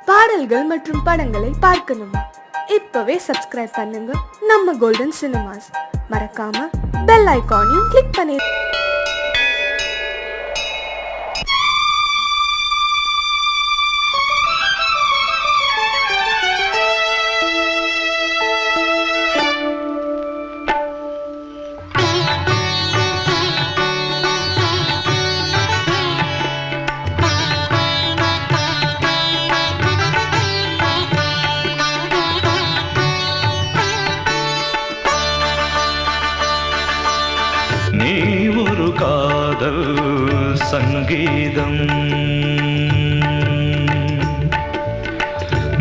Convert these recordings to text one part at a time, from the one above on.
பாடல்கள் மற்றும் படங்களை பார்க்கணுமா? இப்பவே சப்ஸ்கிரைப் பண்ணுங்க நம்ம கோல்டன் சினிமாஸ். மறக்காம பெல் ஐகானையும் கிளிக் பண்ணி நீ ஒரு காதல் சங்கீதம்,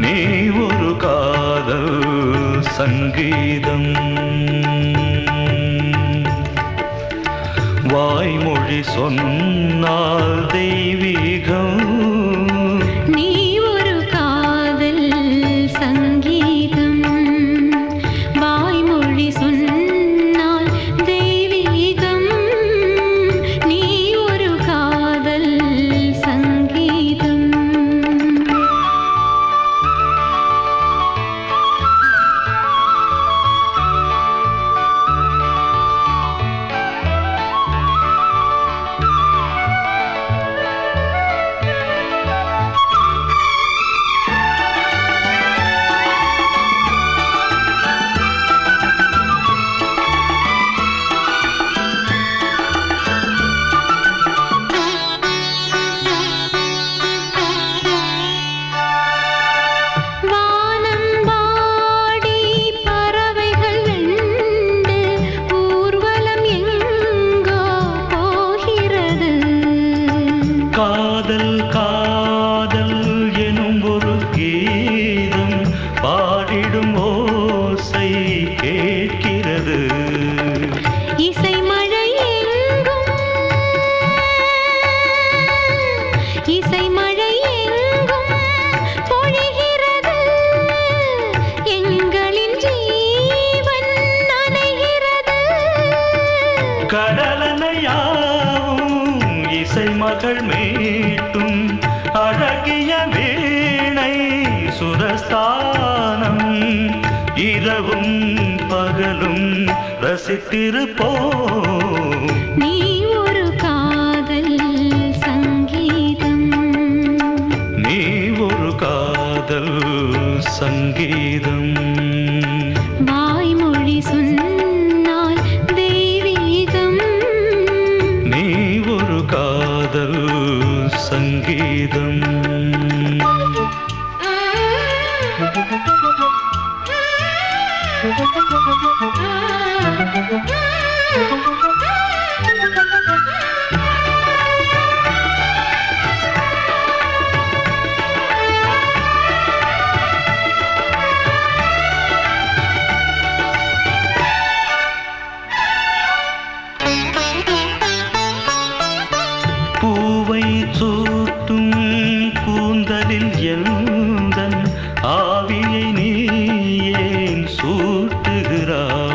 நீ ஒரு காதல் சங்கீதம், வாய்மொழி சொன்னால் தெய்வீகம். நீ ஒரு காதல் சங்கீதம், வாய்மொழி சொன்னால் தெய்வீகம். நீ ஒரு காதல் சங்கீதம். காதல் காதல் எனும் ஒரு கீதம் பாடிடும் ஓசை கேட்கிறது. இசை மழை எங்கும், இசை மழை எங்கும் பொழிகிறது. எங்களின் ஜீவன் நனைகிறது. கடலனையாவும் இசை மகள் மீட்டும் அழகிய வீணை சுரஸ்தானம். இரவும் பகலும் ரசித்திருப்போம். நீ ஒரு காதல் சங்கீதம், நீ ஒரு காதல் சங்கீதம், வாய்மொழி சொன்னால் தெய்வீகம். நீ ஒரு காதல் சங்கீதம். பூவை சூட்டும் கூந்தலில் எந்தன் ஆவியை நீ ஏன் சூட்டுகிறாய்?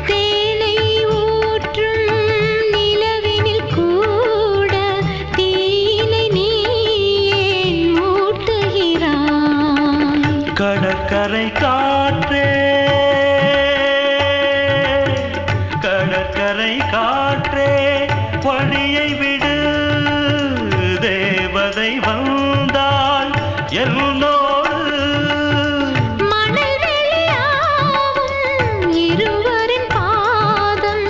தேனை ஊற்றும் நிலவினில் கூட தீனை நீ ஏன் மூட்டுகிறாய்? கடற்கரை காற்றே, கடற்கரை காற்றே வழியை விடு. தேவதை வந்தால் என்னோடு மணல் வெளியாகும் இருவரின் பாதம்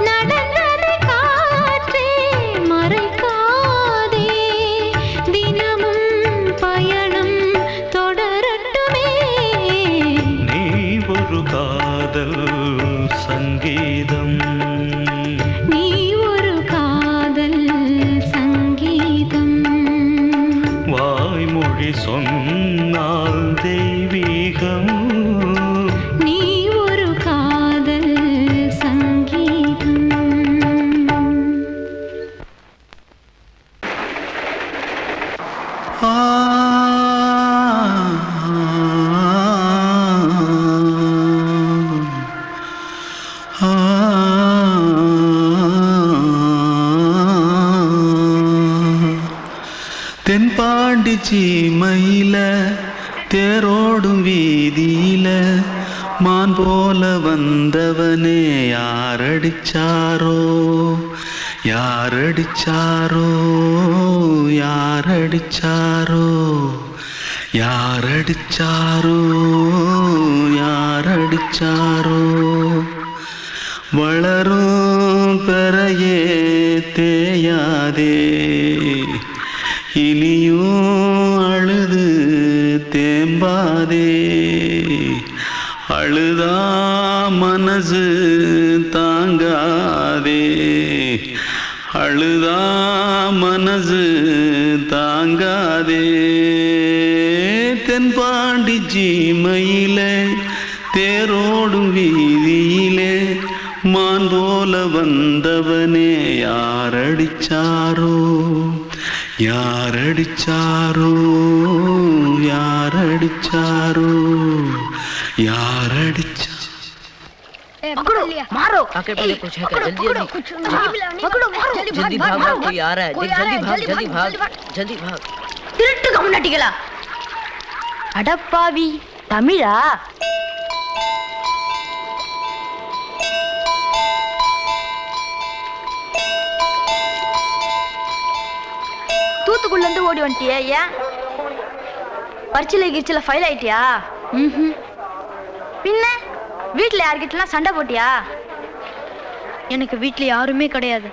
நடந்ததை காற்றே மறைக்காதே. தினமும் பயணம் தொடரட்டுமே. நீ ஒரு காதல் சங்கீதம், நீ ஒரு காதல் சங்கீதம், வாய்மொழி சொன்னால் தெய்வீகம். நீ ஒரு காதல் சங்கீதம். தென்பாண்டி தென்பாண்டி சீமையில தேரோடும் வீதியில மான் போல வந்தவனே யாரடிச்சாரோ யாரடிச்சாரோ யாரடிச்சாரோ யாரடிச்சாரோ யாரடிச்சாரோ வளரும் பெறையே தேயாதே இனியும் அழுது தேம்பாதே அழுதா மனசு தாங்காதே அழுதா மனசு தாங்காதே தென்பாண்டி சீமையிலே தேரோடும் வீதியிலே மான் போல வந்தவனே யாரடிச்சாரோ யாரடிச்சாரோ யாரடிச்சாரோ யாரடிச்சா पकड़ो मारो आके पहले कुछ है क्या जल्दी जल्दी पकड़ो मारो जल्दी भाग भाग कोई आ रहा है जल्दी भाग जल्दी भाग திருட்டு கம்னாட்டிகளா அடப்பாவி தமிழா தூத்துக்குள்ள இருந்து ஓடி வந்துட்டியா ஏன் பரிச்சையில கிரிச்சில ஃபைல் ஆயிட்டியா பின்ன வீட்டுல யார்கிட்டலாம் சண்டை போட்டியா எனக்கு வீட்டுல யாருமே கிடையாது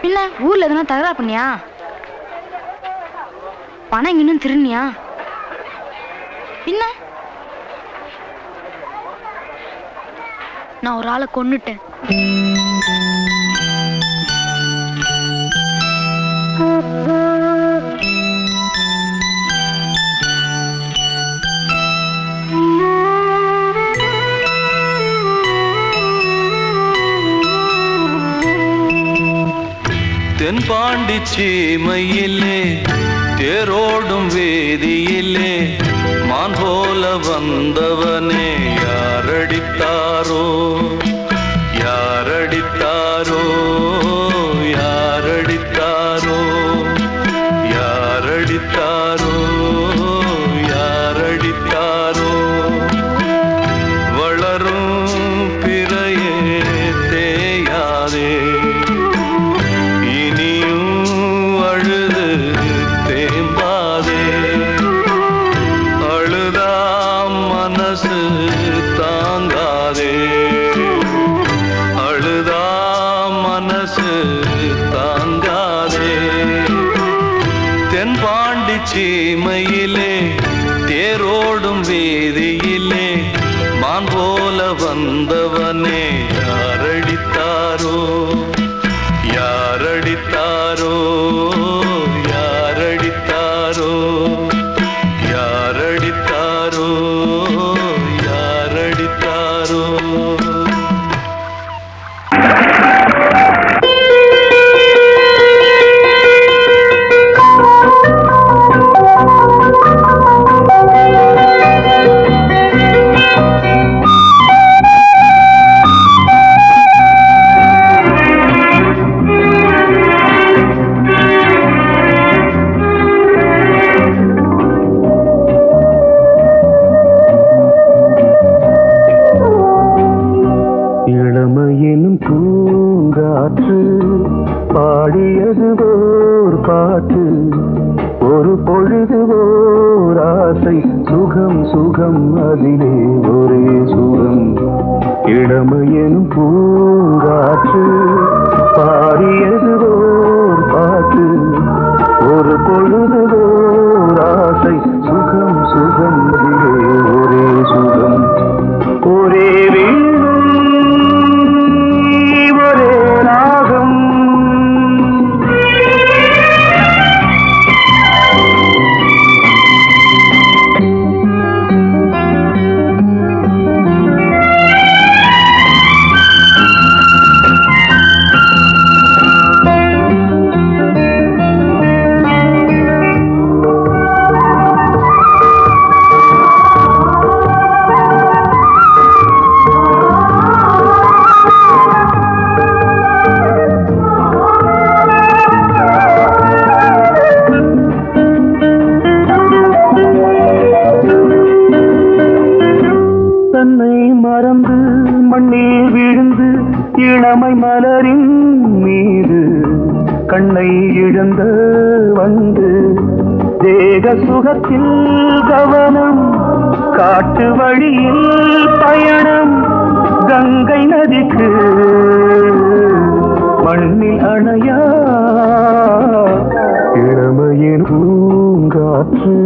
பின்ன ஊர்ல எதுனா தகராறு பண்ணியா பணம் இன்னும் திருநியா பின்ன நான் ஒரு ஆளை கொன்னுட்டேன் தென்பாண்டி சீமையிலே தேரோடும் வேதியிலே மான் போல வந்தவனே யாரடித்தாரோ யாரடித்தாரோ யாரடித்தாரோ யாரடித்தாரோ யாரடித்தாரோ வளரும் பிறையே தேயாதே தென்பாண்டி சீமையிலே தேரோடும் வேதியிலே மான் போல வந்தவனே யாரடித்தாரோ யாரடித்தாரோ யாரடித்தாரோ யாரடித்தாரோ யாரடித்தாரோ இளமையினும் பூங்காற்று பாடியது ஓர் பாட்டு ஒரு பொழுது ஓர் ஆசை சுகம் சுகம் அதிலே ஒரே சுகம் இளமையினும் பூங்காற்று பாடியது ஓர் பாட்டு ஒரு பொழுது ஓர் ஆசை சுகம் சுகம் அதிலே ஒரே சுகம் ஒரே இளமை மலரின் மீது கண்ணை இழந்த வந்து தேக சுகத்தில் கவனம் காட்டு வழியில் பயணம் கங்கை நதிக்கு மண்ணில் அணையா இளமையின் பூங்காற்று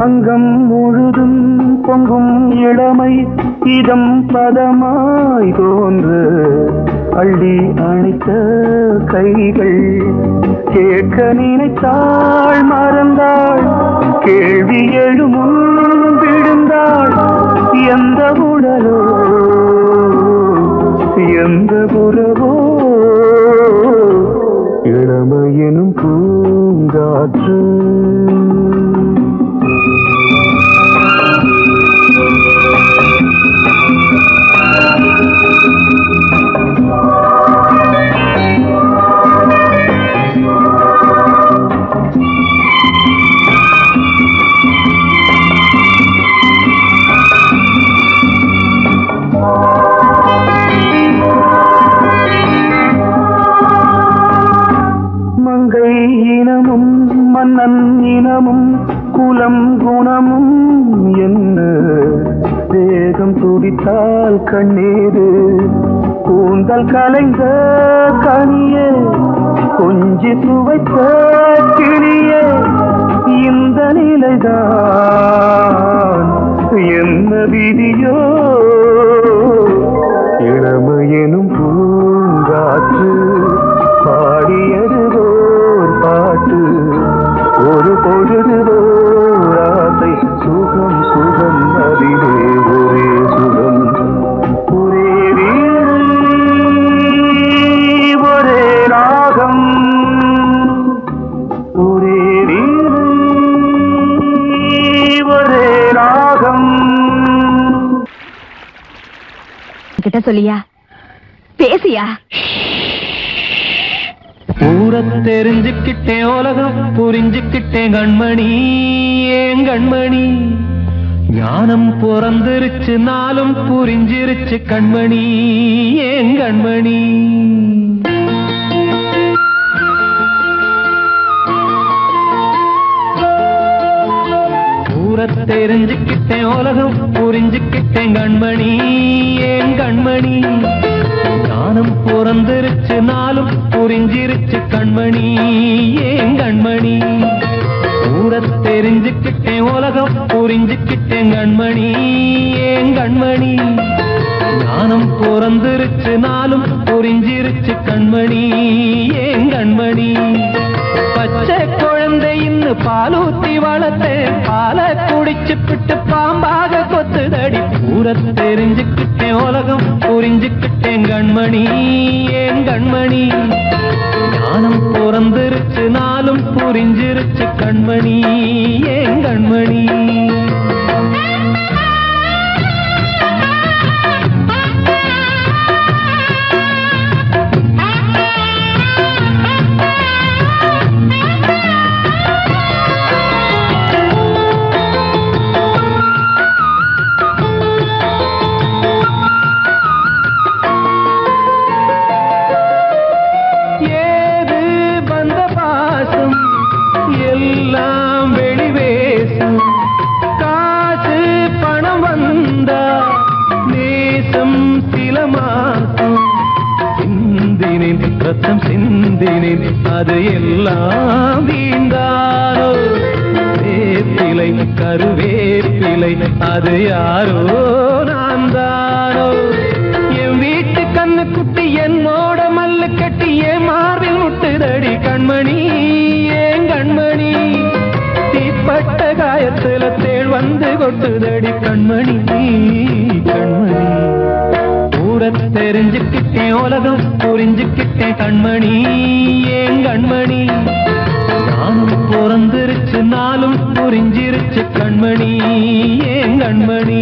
அங்கம் முழுதும் பொங்கும் இளமை இதம் பதமாய் தோன்று அள்ளி அணைத்த கைகள் கேட்க நினைத்தாள் மறந்தாள் கேள்வி எழுமுன் விழுந்தாள் எந்த உடலோ எந்த புறவோ இளமையெனும் பூங்காற்று மங்கை இனமும் மன்னன் இனமும் குலம் குணமும் என்ன வேகம் துடித்தால் கண்ணீரு கூந்தல் கலைந்த கனியே கொஞ்சி துவைத்த கிளியே இந்த நிலைதான் என்ன விதியோ இளமையெனும் பூங்காற்று பாடியது ஓர் பாட்டு ஒரு பொழுது ஓர் ஆசை சுகம் சுகம் அதிலே ஒரே சுகம் ஒரே வீடு ஒரே ராகம் ஒரே வீடு ஒரே ராகம் கிட்ட சொல்லியா பேசியா ஊரை தெரிஞ்சுக்கிட்டேன் உலகம் புரிஞ்சுக்கிட்டேன் கண்மணி ஏன் கண்மணி ஞானம் பிறந்திருச்சு நாளும் புரிஞ்சிருச்சு கண்மணி ஏன் கண்மணி ஊரை தெரிஞ்சுக்கிட்டேன் உலகம் புரிஞ்சுக்கிட்டேன் கண்மணி ஏன் கண்மணி ஞானம் பிறந்திருச்சு நாளும் புரிஞ்சிருச்சு கண்மணி ஏன் கண்மணி ஊரை தெரிஞ்சுக்கிட்டேன் உலகம் புரிஞ்சுக்கிட்டேன் கண்மணி ஏன் கண்மணி ஞானம் பிறந்திருச்சு நாளும் புரிஞ்சிருச்சு கண்மணி ஏன் கண்மணி பச்சை குழந்தை இன்னும் பாலூத்தி வளர்த்தேன் பாலை குடிச்சு பிட்டு பாம்பாக கொத்துதடி ஊரை தெரிஞ்சுக்கிட்டேன் உலகம் புரிஞ்சுக்கிட்டேன் கண்மணி ஏன் கண்மணி ஞானம் பிறந்திருச்சு நாளும் புரிஞ்சிருச்சு கண்மணி ஏன் கண்மணி ரத்தம் சிந்தினேன் அது எல்லாம் வீண்டாரோ வேப்பிலை கருவேப்பிலை அது யாரோ நான் தானோ என் வீட்டு கண்ணு குட்டி என்னோட மல்லு கட்டி என் மார்பில் முட்டுதடி கண்மணி ஏன் கண்மணி தீப்பட்ட காயத்துல தேள் வந்து கொட்டுதடி கண்மணி கண்மணி ஊரை தெரிஞ்சுக்கிட்டேன் உலகம் புரிஞ்சுக்கிட்டேன் கண்மணி ஏன் கண்மணி ஞானம் பிறந்திருச்சு நாளும் புரிஞ்சிருச்சு கண்மணி ஏன் கண்மணி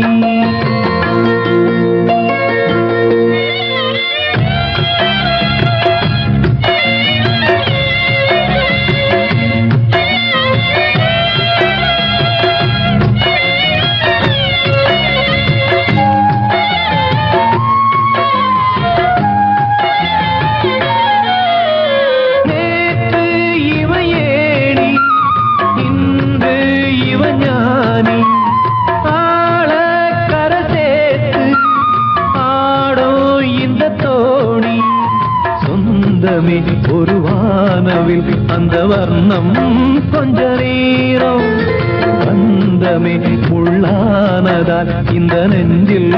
ஒரு வானவில் அந்த வர்ணம் கொஞ்ச நேரம் பந்தமே உள்ளானதால் இந்த நெஞ்சில்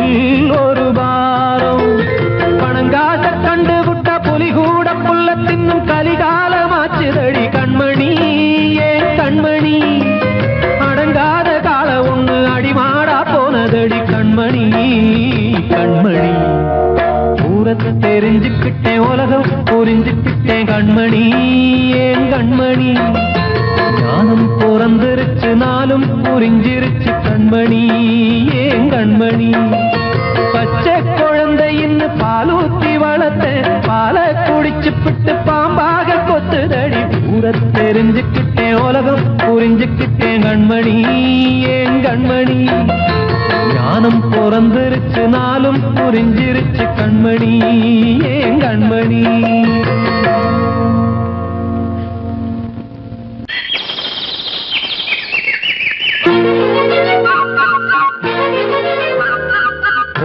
ஒரு பாரம் பணங்காச கண்டு விட்ட புலி கூட புல்ல தின்னும் கலிகாலமாச்சுதடி கண்மணி ஏன் கண்மணி அடங்காத கால ஒண்ணு அடிமாடா போனதடி கண்மணி கண்மணி தெரிஞ்சுக்கிட்டேன் உலகம் புரிஞ்சுக்கிட்டேன் கண்மணி ஏன் கண்மணி ஞானம் பிறந்திருச்சு நாளும் புரிஞ்சிருச்சு கண்மணி ஏன் கண்மணி பச்சை குழந்தையின்னு பாலூத்தி வளர்த்த பால குடிச்சு பிட்டு பாம்பாக கொத்துதடி பூர தெரிஞ்சுக்கிட்டேன் உலகம் புரிஞ்சுக்கிட்டேன் கண்மணி ஏன் கண்மணி ஞானம் பிறந்திருச்சு நாளும் புரிஞ்சிருச்சு கண்மணி ஏன் கண்மணி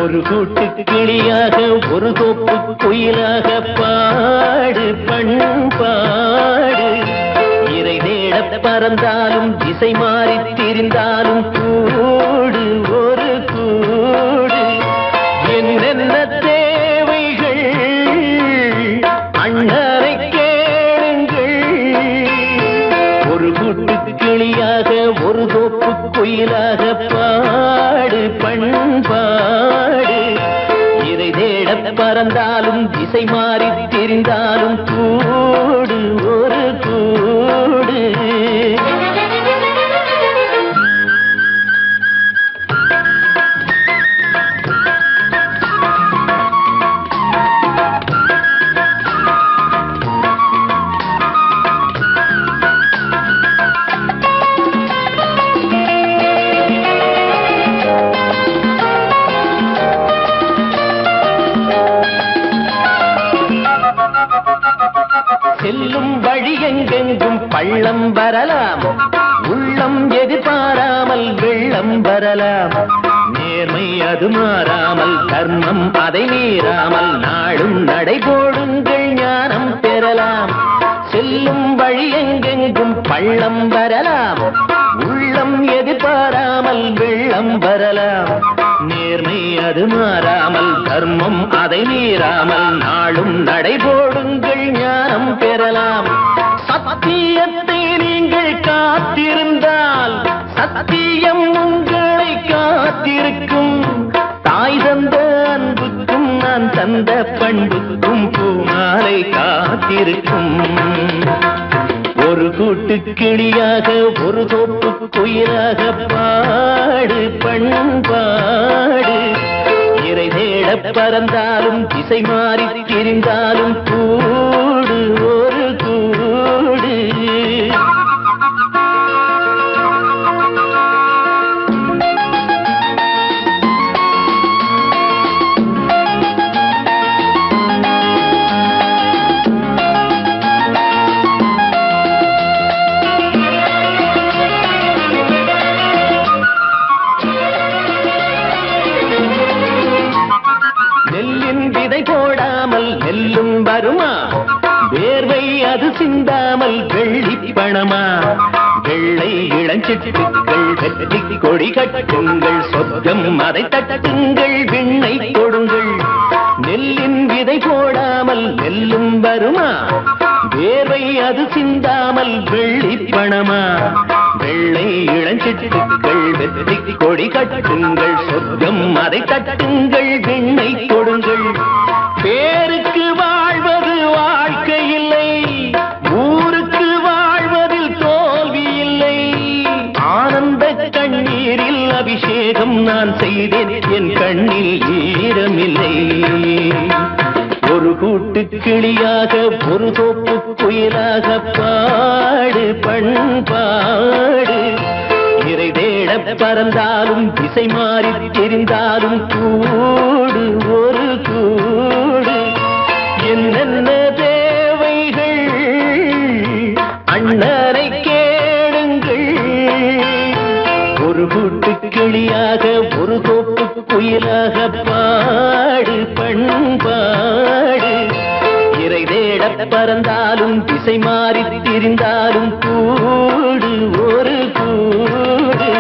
ஒரு கூட்டு கிளியாக ஒரு தோப்பு குயிலாக பாடு பண்பாடு இறை தேட பறந்தாலும் திசை மாறி திரிந்தாலும் கூடு ஒரு கூடு என்னென்ன தேவைகள் அண்ணரை கேளுங்கள் ஒரு கூட்டு கிளியாக ஒரு தோப்பு குயிலாக பாடு பண்பாடு இறை தேட பறந்தாலும் திசை மாறி திரிந்தாலும் கூடு ஒரு கூடு செல்லும் வழி எங்கெங்கும் பள்ளம் வரலாம் உள்ளம் எதிர்பாராமல் வெள்ளம் வரலாம் நேர்மை அது மாறாமல் தர்மம் அதை மீறாமல் நாடும் நடைபோடுங்கள் ஞானம் பெறலாம் செல்லும் வழி எங்கெங்கும் பள்ளம் வரலாம் உள்ளம் எதிர்பாராமல் வெள்ளம் வரலாம் நேர்மை அது மாறாமல் தர்மம் அதை மீறாமல் நாளும் நடைபோடுங்கள் ஞானம் பெறலாம் சத்தியத்தை நீங்கள் காத்திருந்தால் சத்தியம் உங்களை காத்திருக்கும் தாய் தந்த அன்புக்கும் நான் தந்த பண்புக்கும் பூமாலை காத்திருக்கும் ஒரு கூட்டு கிளியாக ஒரு தோப்பு குயிலாக பாடு பண்பாடு இறை தேட பறந்தாலும் திசை மாறி திரிந்தாலும் கூடு ஒரு கூடு போடாமல் நெல்லும் வருமா வேர்வை அது சிந்தாமல் வெள்ளி பணமா வெள்ளை இளஞ்சிட்டுக்கள் வெற்றி கொடி கட்டுங்கள் சொர்க்கம் அதை தட்டுங்கள் விண்ணை கொடுங்கள் நெல்லின் விதை போடாமல் நெல்லும் வருமா வேர்வை அது சிந்தாமல் வெள்ளி பணமா வெள்ளை இளஞ்சிட்டுக்கள் வெற்றி கொடி கட்டுங்கள் சொர்க்கம் அதை தட்டுங்கள் விண்ணை கொடுங்கள் பேருக்கு வாழ்வது வாழ்க்கை இல்லை ஊருக்கு வாழ்வதில் இல்லை. ஒரு கூட்டு கிளியாக ஒரு தோப்பு குயிலாக பாடு பண்பாடு. இறை தேட பறந்தாலும் திசை மாறி தெரிந்தாலும் கூடு ஒரு கூடு. என்னென்ன தேவைகள் அண்ணரை கேளுங்கள். ஒரு கூட்டு கிளியாக ஒரு தோப்பு குயிலாக பாடு பண்பாடு. இறை தேட பறந்தாலும் திசை மாறி திரிந்தாலும் கூடு ஒரு கூடு.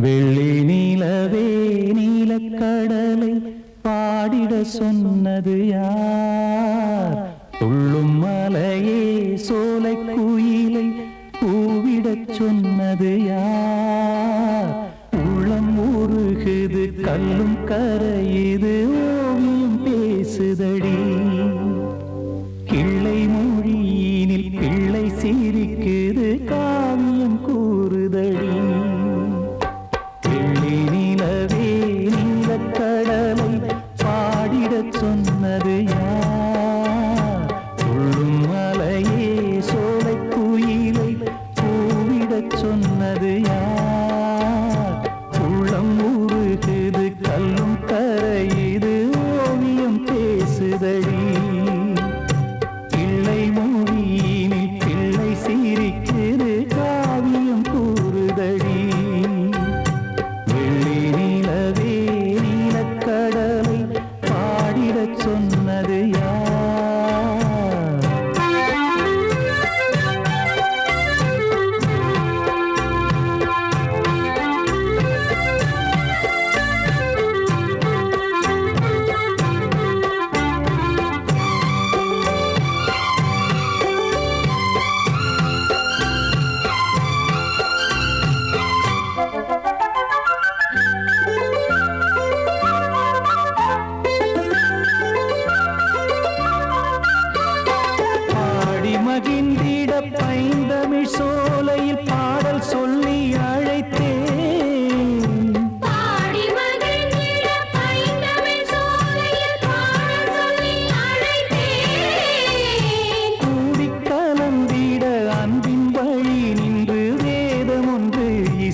வெள்ளி நீலவே நீலக்கடலை பாடிட சொன்னது யார்? துள்ளும் மலையே சோலை குயிலை கூவிடச் சொன்னது யார்? உள்ளம் உருகுது கல்லும் கரையுது ஓவியம் பேசுதடி. கிள்ளை மொழியினில் பிள்ளை சிரிக்குது காவியம் கூறுதடி. வெள்ளி நிலவே நீலக்கடலை பாடிடச் சொன்னது யார்? துள்ளும் மலையே சோலை குயிலை கூவிடச் சொன்னது யார்? உள்ளம் உருகுது கல்லும் கரை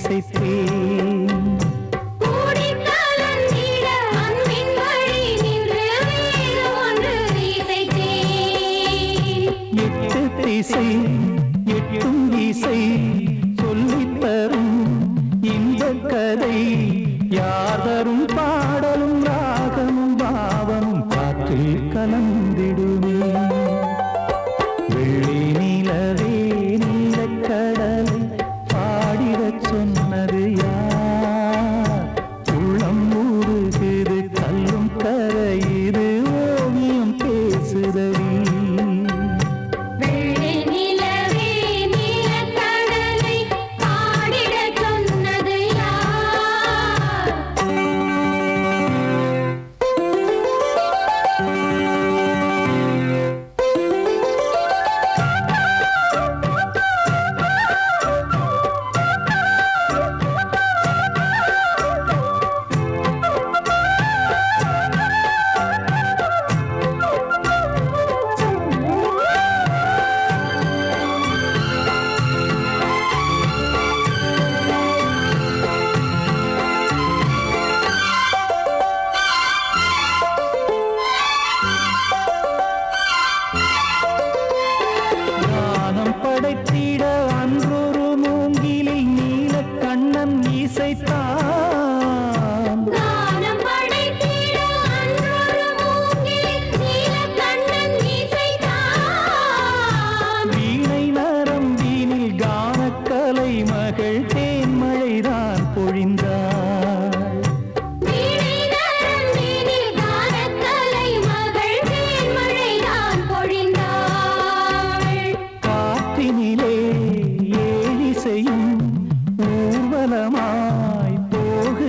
இசைத்தேன். எட்டு திசை எட்டும் இசை சொல்லித் தரும் இந்த கதை யார் தரும் பாடலும் ராகமும் பாவமும் காற்றில் கலந்திடுமே. வெள்ளி நிலவே நீலக்கடலை பாடிடச் சொன்னது யார்? உள்ளம் ஊறுகிறது கல்லும் கரையுது ஓவியம் பேசுதடி. படைத்திட அன்றொரு மூங்கிலில் நீல கண்ணன் இசைத்தான். வீணை நரம்பினில் கானக்கலை மகள் தேன்மழைதான் பொழிந்தாள். காற்றினிலே ஏழிசையும் ஊர்வலமாய் போக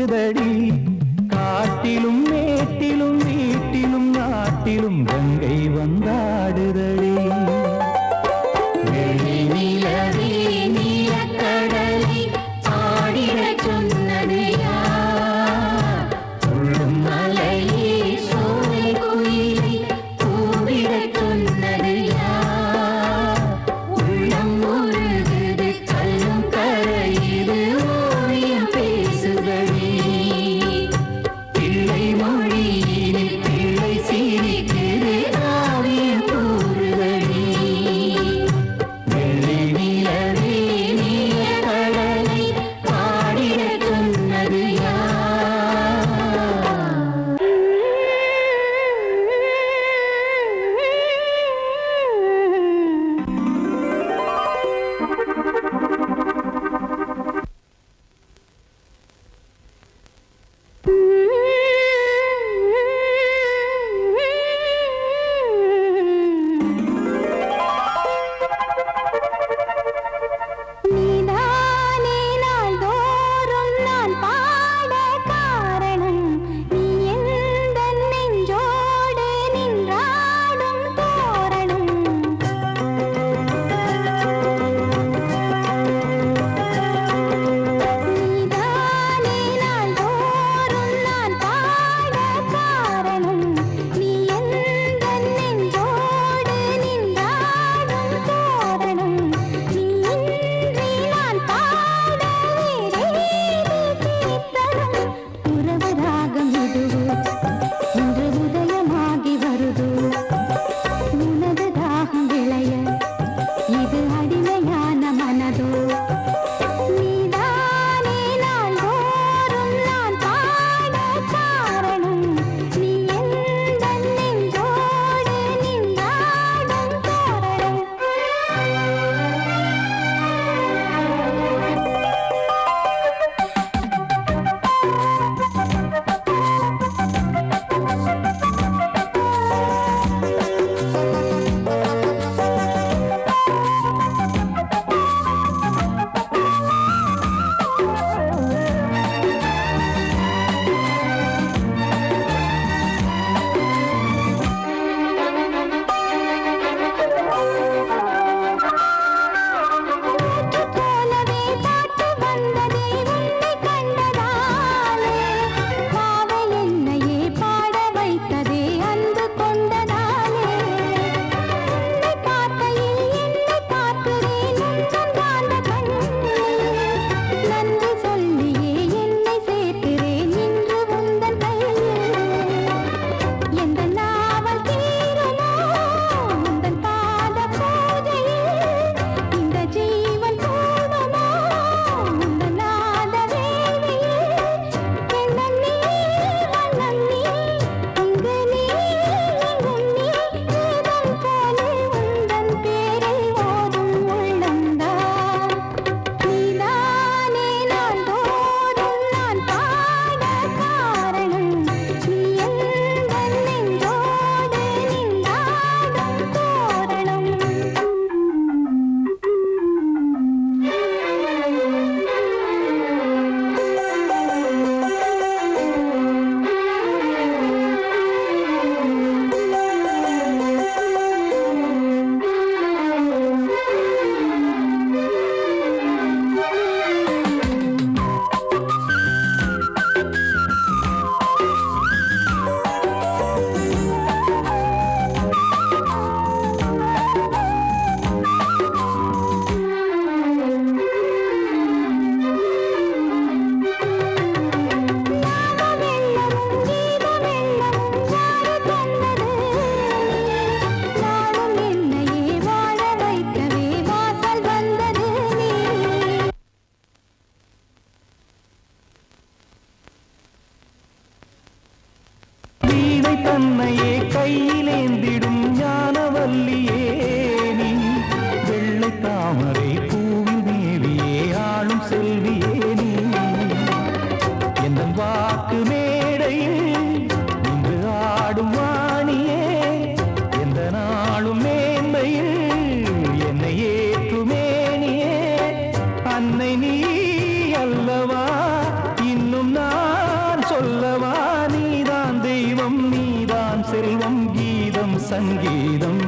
சங்கீதம்.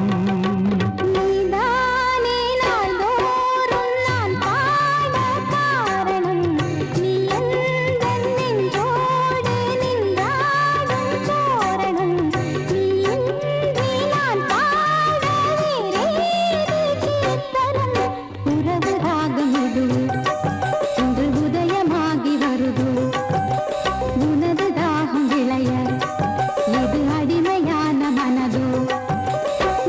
நீதானே நாள்தோறும் நான் பாட காரணம். நீ எந்தன் நெஞ்சோடு நின்றாடும் தோரணம். நீயின்றி நான் பாட வேறேது கீர்த்தனம். உறவு ராகம் இது இன்று உதயமாகி வருது. உனது தாகம் விளைய இது அடிமையான மனதோ.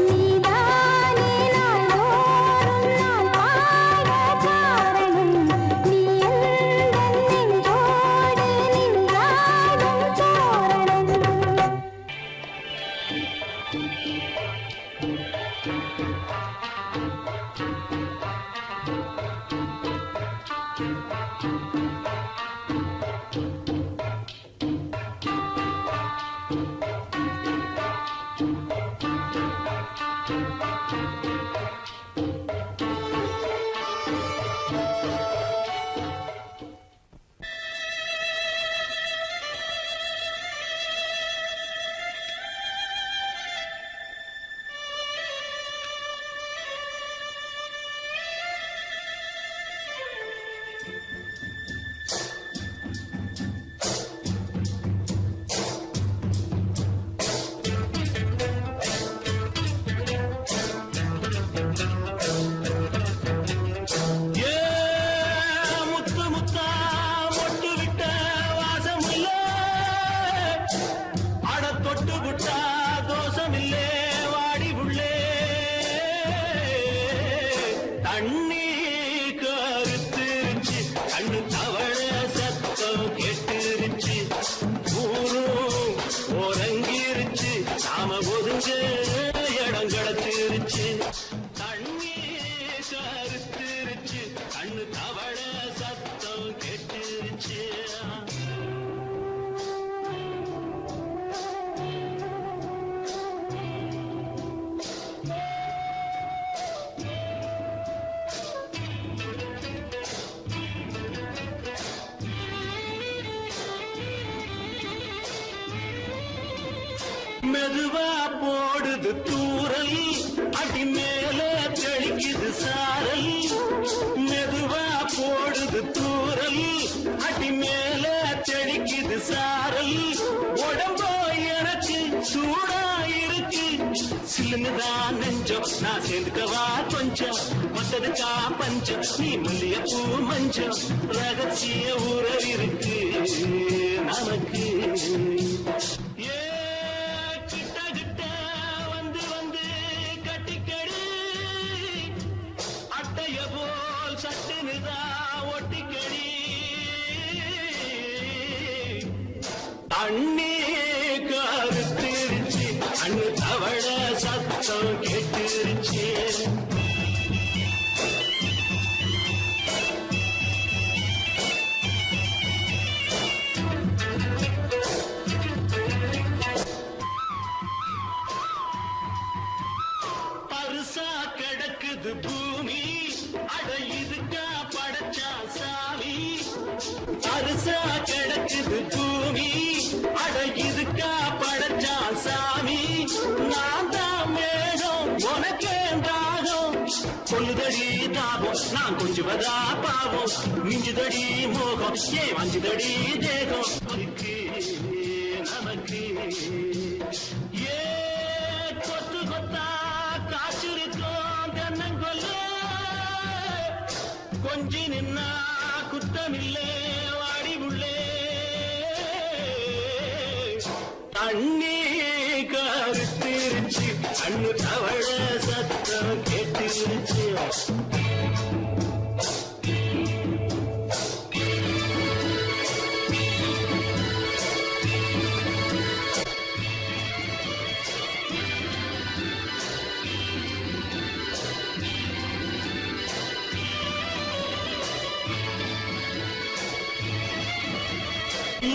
நீதானே நாள்தோறும் நான் பாட காரணம். நீ எந்தன் நெஞ்சோடு நின்றாடும் தோரணம். முத்து முத்தா மொட்டு விட்ட வாசம் இல்ல, அட தொட்டு விட்டா தோஷம் இல்லே வாடி உள்ளே. தண்ணி கருத்துருச்சு கண்ணு தவழ சத்தம் கேட்டுருச்சு. ஊரும் ஒரங்கிருச்சு நாம ஒதுங்க இடம் கிடச்சிருச்சு. தண்ணி கருத்துருச்சு கண்ணு தவழ சத்தம் கேட்டுருச்சு. மெதுவா போடுது தூரல் அடி மேல தெளிக்குது சாரல். மெதுவா போடுது தூரல் அடி மேல தெளிக்குது சாரல். உடம்போ எனக்கு சூடா இருக்கு சில்லுதான் நெஞ்சம். நான் சேர்ந்துக்கவா கொஞ்சம் மத்ததுக்கா பஞ்சம். நீ மல்லிய பூ மஞ்சம் ரகசிய உறவிருக்கு நமக்கு. கிட்ட கிட்ட வந்து வந்து கட்டிக்கடி அட்டைய போல் சட்டுனுதா ஒட்டிக்கடி. தண்ணி கருத்திருச்சு அண்ணு தவழ சத்தம் கேட்டுருச்சு. பருசா கிடக்குது பூமி அட இதுக்கா படைச்சா சாமி. பருசா கிடக்குது பூமி அட இதுக்கா படைச்சா சாமி. நான் தான் மேகம் உனக்கே தாகம் சொல்லுதடி தாபம். நான் கொஞ்சுவதா பாவம் மிஞ்சுதடி மோகம் ஏன் வஞ்சுதடி தேகம் இருக்கு நமக்கு. கொத்து கொத்தா காற்றிருக்கோம் தென்னங்கொல்ல கொஞ்சி நின்னா குத்தமில்லே வாடி உள்ளே. தண்ணி கருத்திருச்சு கண்ணு தவழ சத்தம் கேட்டுருச்சு.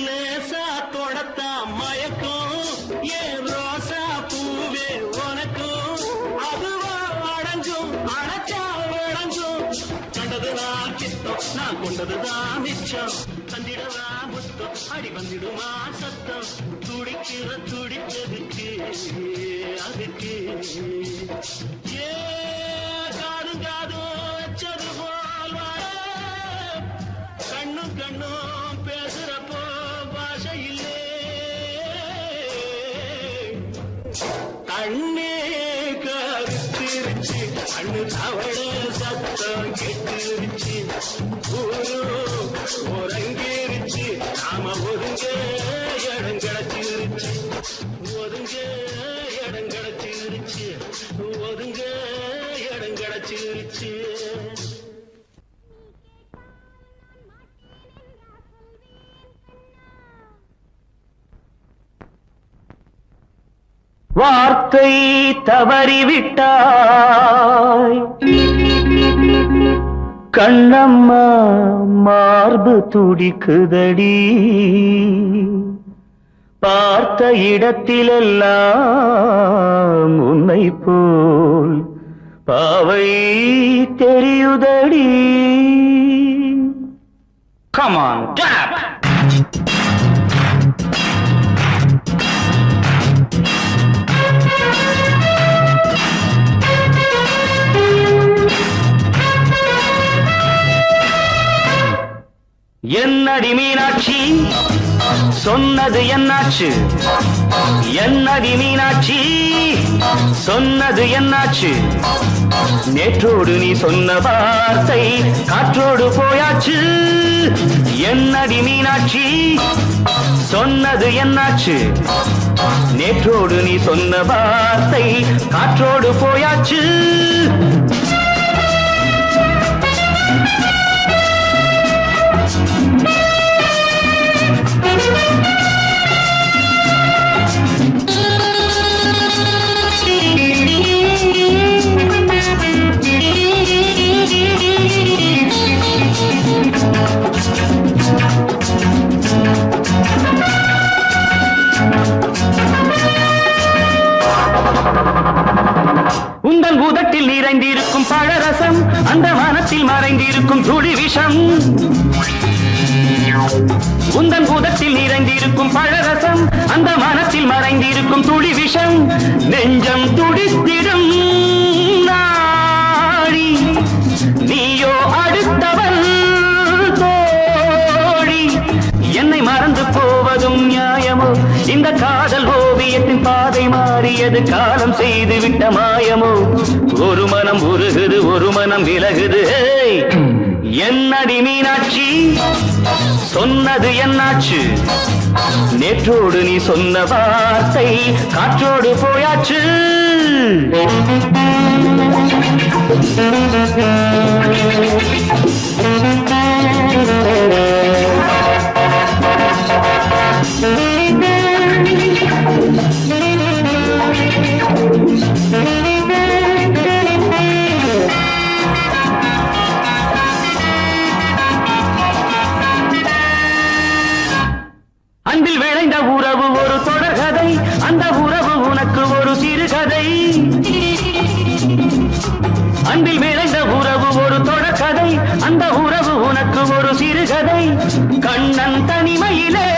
லேசா தொடத்தா மயக்கும் ஏன் ரோசா பூவே உனக்கும். அதுவா அடைஞ்சும் அடைச்சா விளைஞ்சும் கண்டதுதான் சித்தம் நான் கொண்டதுதான் மிச்சம். தந்திடவா முத்தம் பக்கம் அடி வந்துடுமா சத்தம் துடிக்கிற துடிச்சதுக்கு அதுக்கு ஏ காதும் காதும் வச்சது போல் வாழ கண்ணும் கண்ணும் பேசுறப்போ பாஷை இல்லே கண்ணே கருத்திருச்சு கண்ணு தவள சத்தம் கெட்டுருச்சு ஊரு ஒருங்கிருச்சு நாம ஒதுங்க இடம் கிடைச்சிருச்சு ஒதுங்க இடம் கிடைச்சிருச்சு ஒதுங்க இடம் கிடைச்சிருச்சு வார்த்தை தவறிவிட்டாய் கண்ணம்மா மார்பு துடிக்குதடி பார்த்த இடத்திலெல்லாம் உன்னை போல் பாவை தெரியுதடி Come on, tap! என்னடி மீனாட்சி சொன்னது என்னாச்சு என்னடி மீனாட்சி சொன்னது என்னாச்சு நேற்றோடு நீ சொன்ன வார்த்தை காற்றோடு போயாச்சு என்னடி மீனாட்சி சொன்னது என்னாச்சு நேற்றோடு நீ சொன்ன வார்த்தை காற்றோடு போயாச்சு உந்தன் உதட்டில் நிறைந்திருக்கும் பழரசம் அந்த மனத்தில் மறைந்திருக்கும் துளி விஷம் உந்தன் உதட்டில் நிறைந்திருக்கும் பழரசம் அந்த மனத்தில் மறைந்திருக்கும் துளி விஷம் நெஞ்சம் துடித்திடும் நாடி நீயோ அடுத்தவள் தோழி என்னை மறந்து போவதும் நியாயமோ இந்த காதல் ஓவியத்தின் பாதை மாறியது காலம் செய்து விட்ட மாயமோ ஒரு மனம் உருகுது ஒரு மனம் விலகுது என்னடி மீனாட்சி சொன்னது என்னாச்சு நேற்றோடு நீ சொன்ன வார்த்தை காற்றோடு போயாச்சு அன்பில் விளைந்த உறவு ஒரு தொடர்கதை அந்த உறவு உனக்கு ஒரு சிறுகதை அன்பில் விளைந்த உறவு ஒரு தொடர்கதை அந்த உறவு உனக்கு ஒரு சிறுகதை கண்ணன் தனிமையிலே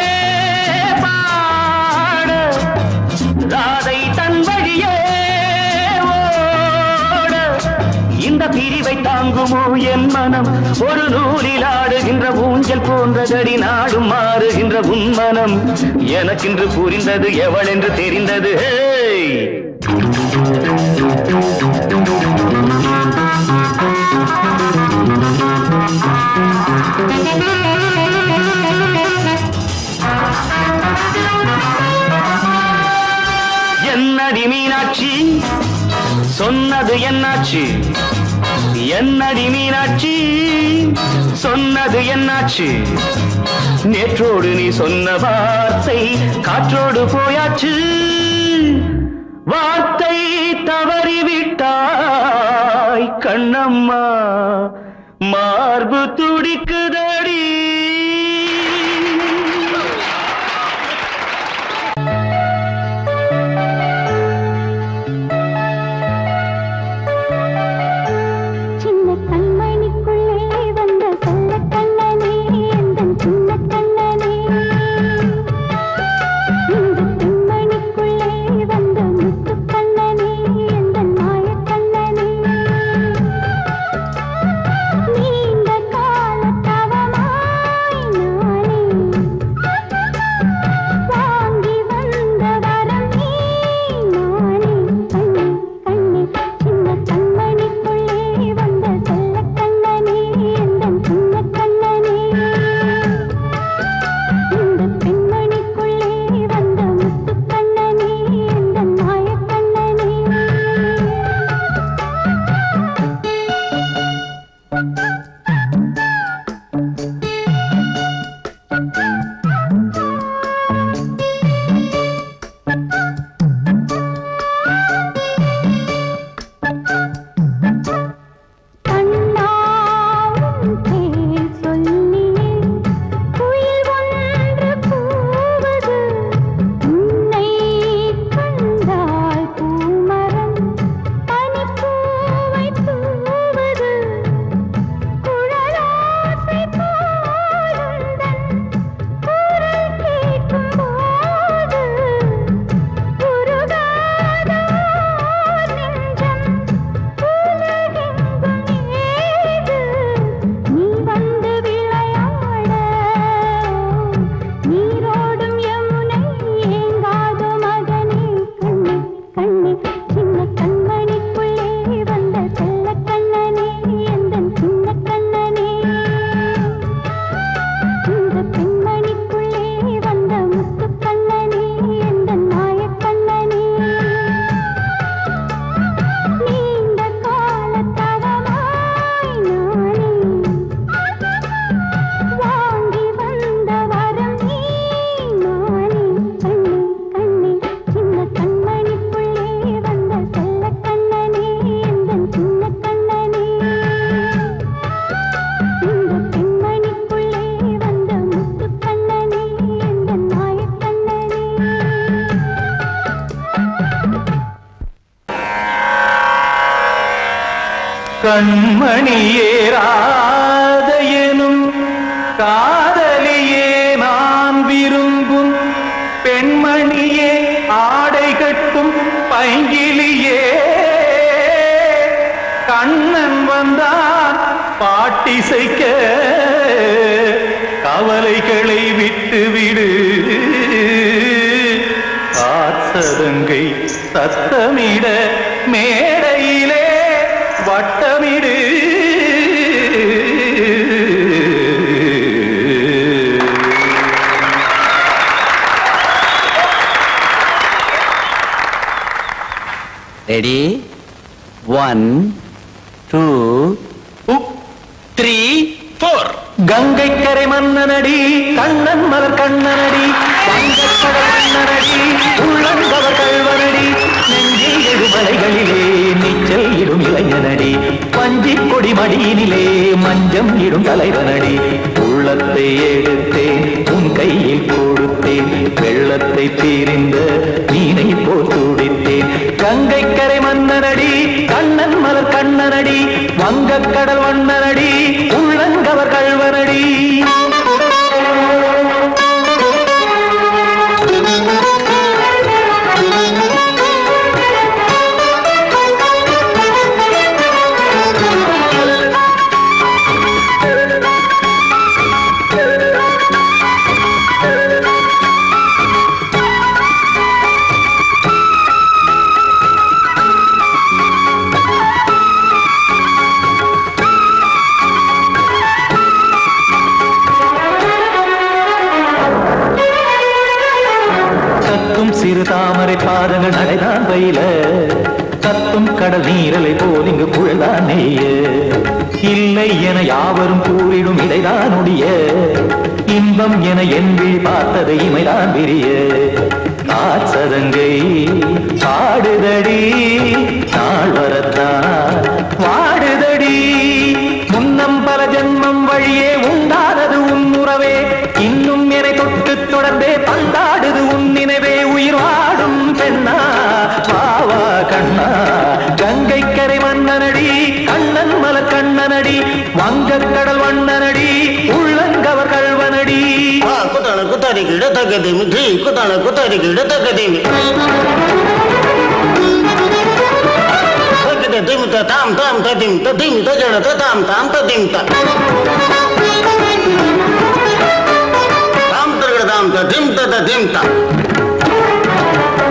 பாட ராதை தன் வழியே ஓட இந்த பிரிவை தாங்குமோ என் மனம் ஒரு நூலில் ஆடுகின்ற ஊஞ்சல் போன்றதடி நாடும் மாறுகின்ற உன்மனம் எனக்கென்று புரிந்தது எவள் என்று தெரிந்தது என்னடி மீனாட்சி சொன்னது என்னாச்சு என்னடி மீனாட்சி சொன்னது என்னாச்சு நேற்றோடு நீ சொன்ன வார்த்தை காற்றோடு போயாச்சு வார்த்தை தவறிவிட்டாய் கண்ணம்மா மார்பு துடிக்குதடி கண்மணிக்குள்ளே வந்த சொல்ல கண்ணனே எந்தன் சின்ன கண்ணனே கண்மணியே ராதையனும் காதலியே நான் விரும்பும் பெண்மணியே ஆடை கட்டும் பைங்கிலியே கண்ணன் வந்தான் பாட்டிசைக்க கவலைகளை விட்டு விடு காசதங்கை சத்தமிட மேடையிலே வட்டமிடு ரெடி 1 2 3 4 கங்கை கரை மன்னனடி கண்ணன் மலர் கண்ணனடி வங்கக்கடல் மன்னனடி உள்ளங்கவர் கல்வனடி நெஞ்சில் எழுமலைகளிலே நீச்சல் இடும் இளைஞனடி பஞ்சி கொடி மடியினிலே மஞ்சம் இடும் தலைவனடி உள்ளத்தை எடுத்தேன் உன் கையில் கொடுத்தேன் வெள்ளத்தை தீரிந்த மீனை போல் துடித்தேன் கங்கை கரை மன்னனடி கண்ணன் மலர் கண்ணனடி வங்கக்கடல் வண்ணனடி உள்ளங்கவர் கல்வனடி சிறு தாமரை பாதங்கள் நடைதான் பயில கத்தும் கடல் நீரலை போல் இங்கு புழல்தான் நெய்ய இல்லை என யாவரும் கூறிடும் இடைதான் ஒடிய இன்பம் என என் விழி பார்த்தது இமைதான் விரிய காசதங்கை பாடுதடி நாள் வரத்தான் வாடுதடி முன்னம் பல ஜென்மம் வழியே உண்டானது உன் உறவே இன்னும் என்னை தொட்டு தொடர்ந்தே பந்தாடுது உன் நினைவே உயிர் வாடும் பெண்ணா வாவா கண்ணா கங்கை கரை மன்னனடி கண்ணன் மலர் கண்ணனடி வங்கக்கடல் வண்ணனடி உள்ளங்கவர் கல்வனடி குத்தான குத்தாரி கிட தக்கதேமி ட்ரீ குத்தான குத்தாரி கிட தக்கதேமி திம் தாம் தாம் ததிம் ததிம் தஜட தாம் தாம் ததிம் தாம் தாம் ததிம் ததிம் தாம்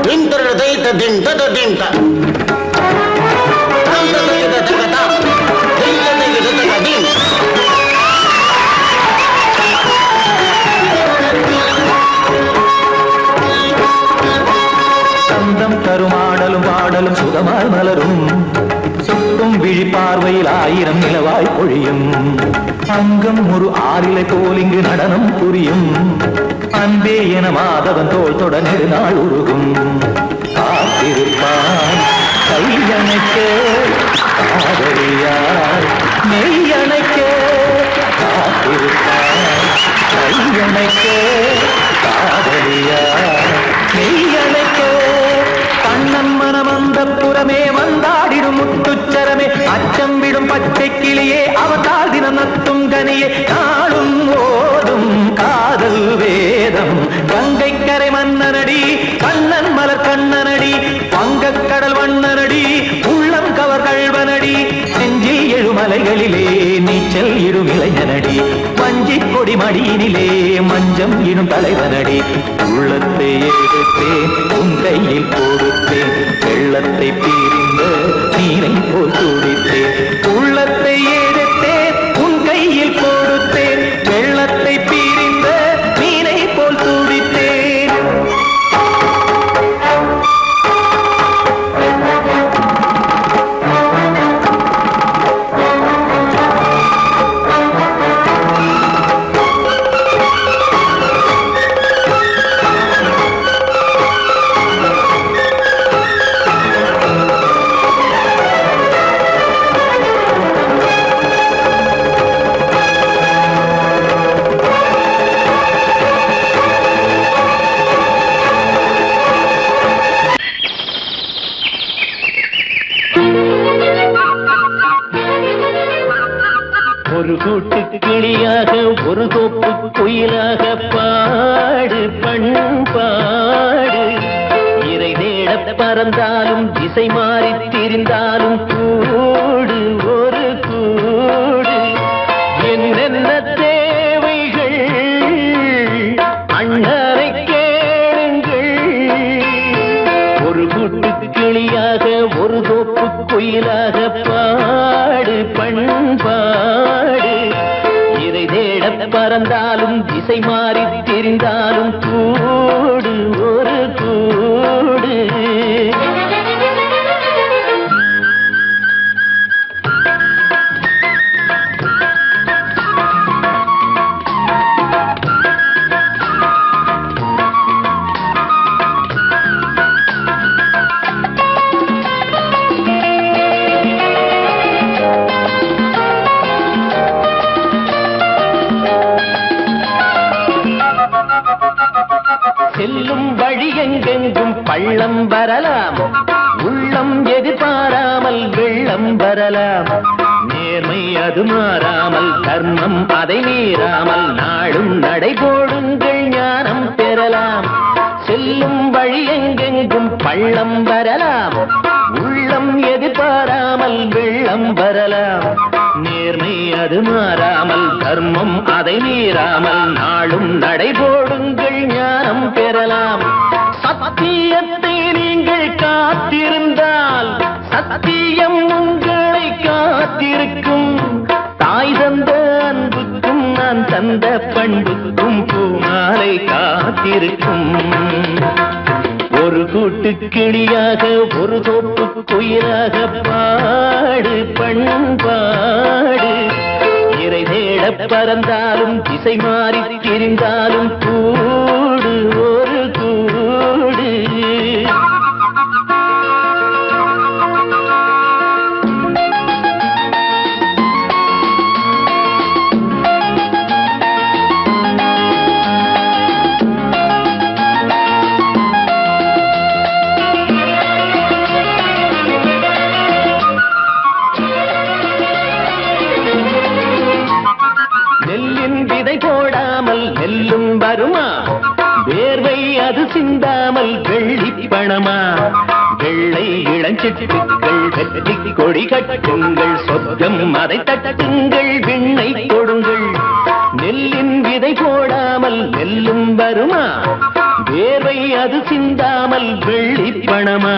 திம் தரதை ததிம் ததிம் தாம் தாம் ததை ததை தாம் திம் ததை ததிம் சந்தம் தருமாடலும் பாடலும் சுகமாய் மலரும் சுட்டும் விழி பார்வையில் ஆயிரம் நிலவாய் பொழியும் அங்கம் ஒரு ஆறிலை போல் இங்கு நடனம் புரியும் அன்பே என மாதவன் தோல் தொட நெடுநாள் உருகும் காத்திருப்பான் கையணைக்க காதலியார் மெய்யணைக்க காத்திருப்பான் கையணைக்க காதலியார் மெய்யணைக்க கண்ணன் மனம் அந்த புறமே வந்தாடிடும் முத்துச்சரமே அச்சம் விடும் பச்சை கிளியே அவதால் தினம் நத்தும் கனியே நாளும் ஓடும் காதல் வேதம் கங்கை கரை மன்னனடி கண்ணன் மலர் கண்ணனடி வங்கக்கடல் வண்ணனடி உள்ளம் கவர் கல்வனடி நெஞ்சில் எழுமலைகளிலே நீச்சல் இடும் இளைஞனடி வஞ்சி கொடி மடியினிலே மஞ்சம் இடும் தலைவனடி உள்ளத்தை எடுத்தேன் உன் கையில் கொடுத்தேன் வெள்ளத்தை பீரிந்த நீரை போல் துடித்தேன் உள்ளத்தை எடுத்தேன் உன் கையில் கொடுத்தேன் வெள்ளத்தை பீரிந்த மீனை போல் துடித்தேன் பாடு பண்பாடு இறை தேட பறந்தாலும் திசை மாறி திரிந்தாலும் கூடு ஒரு கூடு என்னென்ன தேவைகள் அண்ணரை கேளுங்கள் ஒரு கூட்டு கிளியாக ஒரு தோப்பு குயிலாக பாடு பண்பாடு இறை தேட பறந்தாலும் திசை மாறி தெரிந்தாலும் கூடு ஒரு கூடு செல்லும் வழி எங்கெங்கும் பள்ளம் வரலாம் உள்ளம் எதிர்பாராமல் வெள்ளம் வரலாம் நேர்மை அது மாறாமல் தர்மம் அதை மீறாமல் நாடும் நடைபோடுங்கள் ஞானம் பெறலாம் செல்லும் வழி எங்கெங்கும் பள்ளம் வரலாம் உள்ளம் எதிர்பாராமல் வெள்ளம் வரலாம் நேர்மை அது மாறாமல் தர்மம் அதை மீறாமல் நாளும் நடைபோடுங்கள் ஞானம் பெறலாம் சத்தியத்தை நீங்கள் காத்திருந்தால் சத்தியம் உங்களை காத்திருக்கும் தாய் தந்த அன்புக்கும் நான் தந்த பண்புக்கும் பூமாலை காத்திருக்கும் ஒரு கூட்டு கிளியாக ஒரு தோப்பு குயிலாக பாடு பண்பாடு இறை தேட பறந்தாலும் திசை மாறி திரிந்தாலும் கூடு ஒரு கூடு போடாமல் நெல்லும் வருமா வேர்வை அது சிந்தாமல் வெள்ளி பணமா வெள்ளை இளஞ்சிட்டுக்கள் வெற்றி கொடி கட்டுங்கள் சொர்க்கம் அதை தட்டுங்கள் விண்ணை கொடுங்கள் நெல்லின் விதை போடாமல் நெல்லும் வருமா வேர்வை அது சிந்தாமல் வெள்ளி பணமா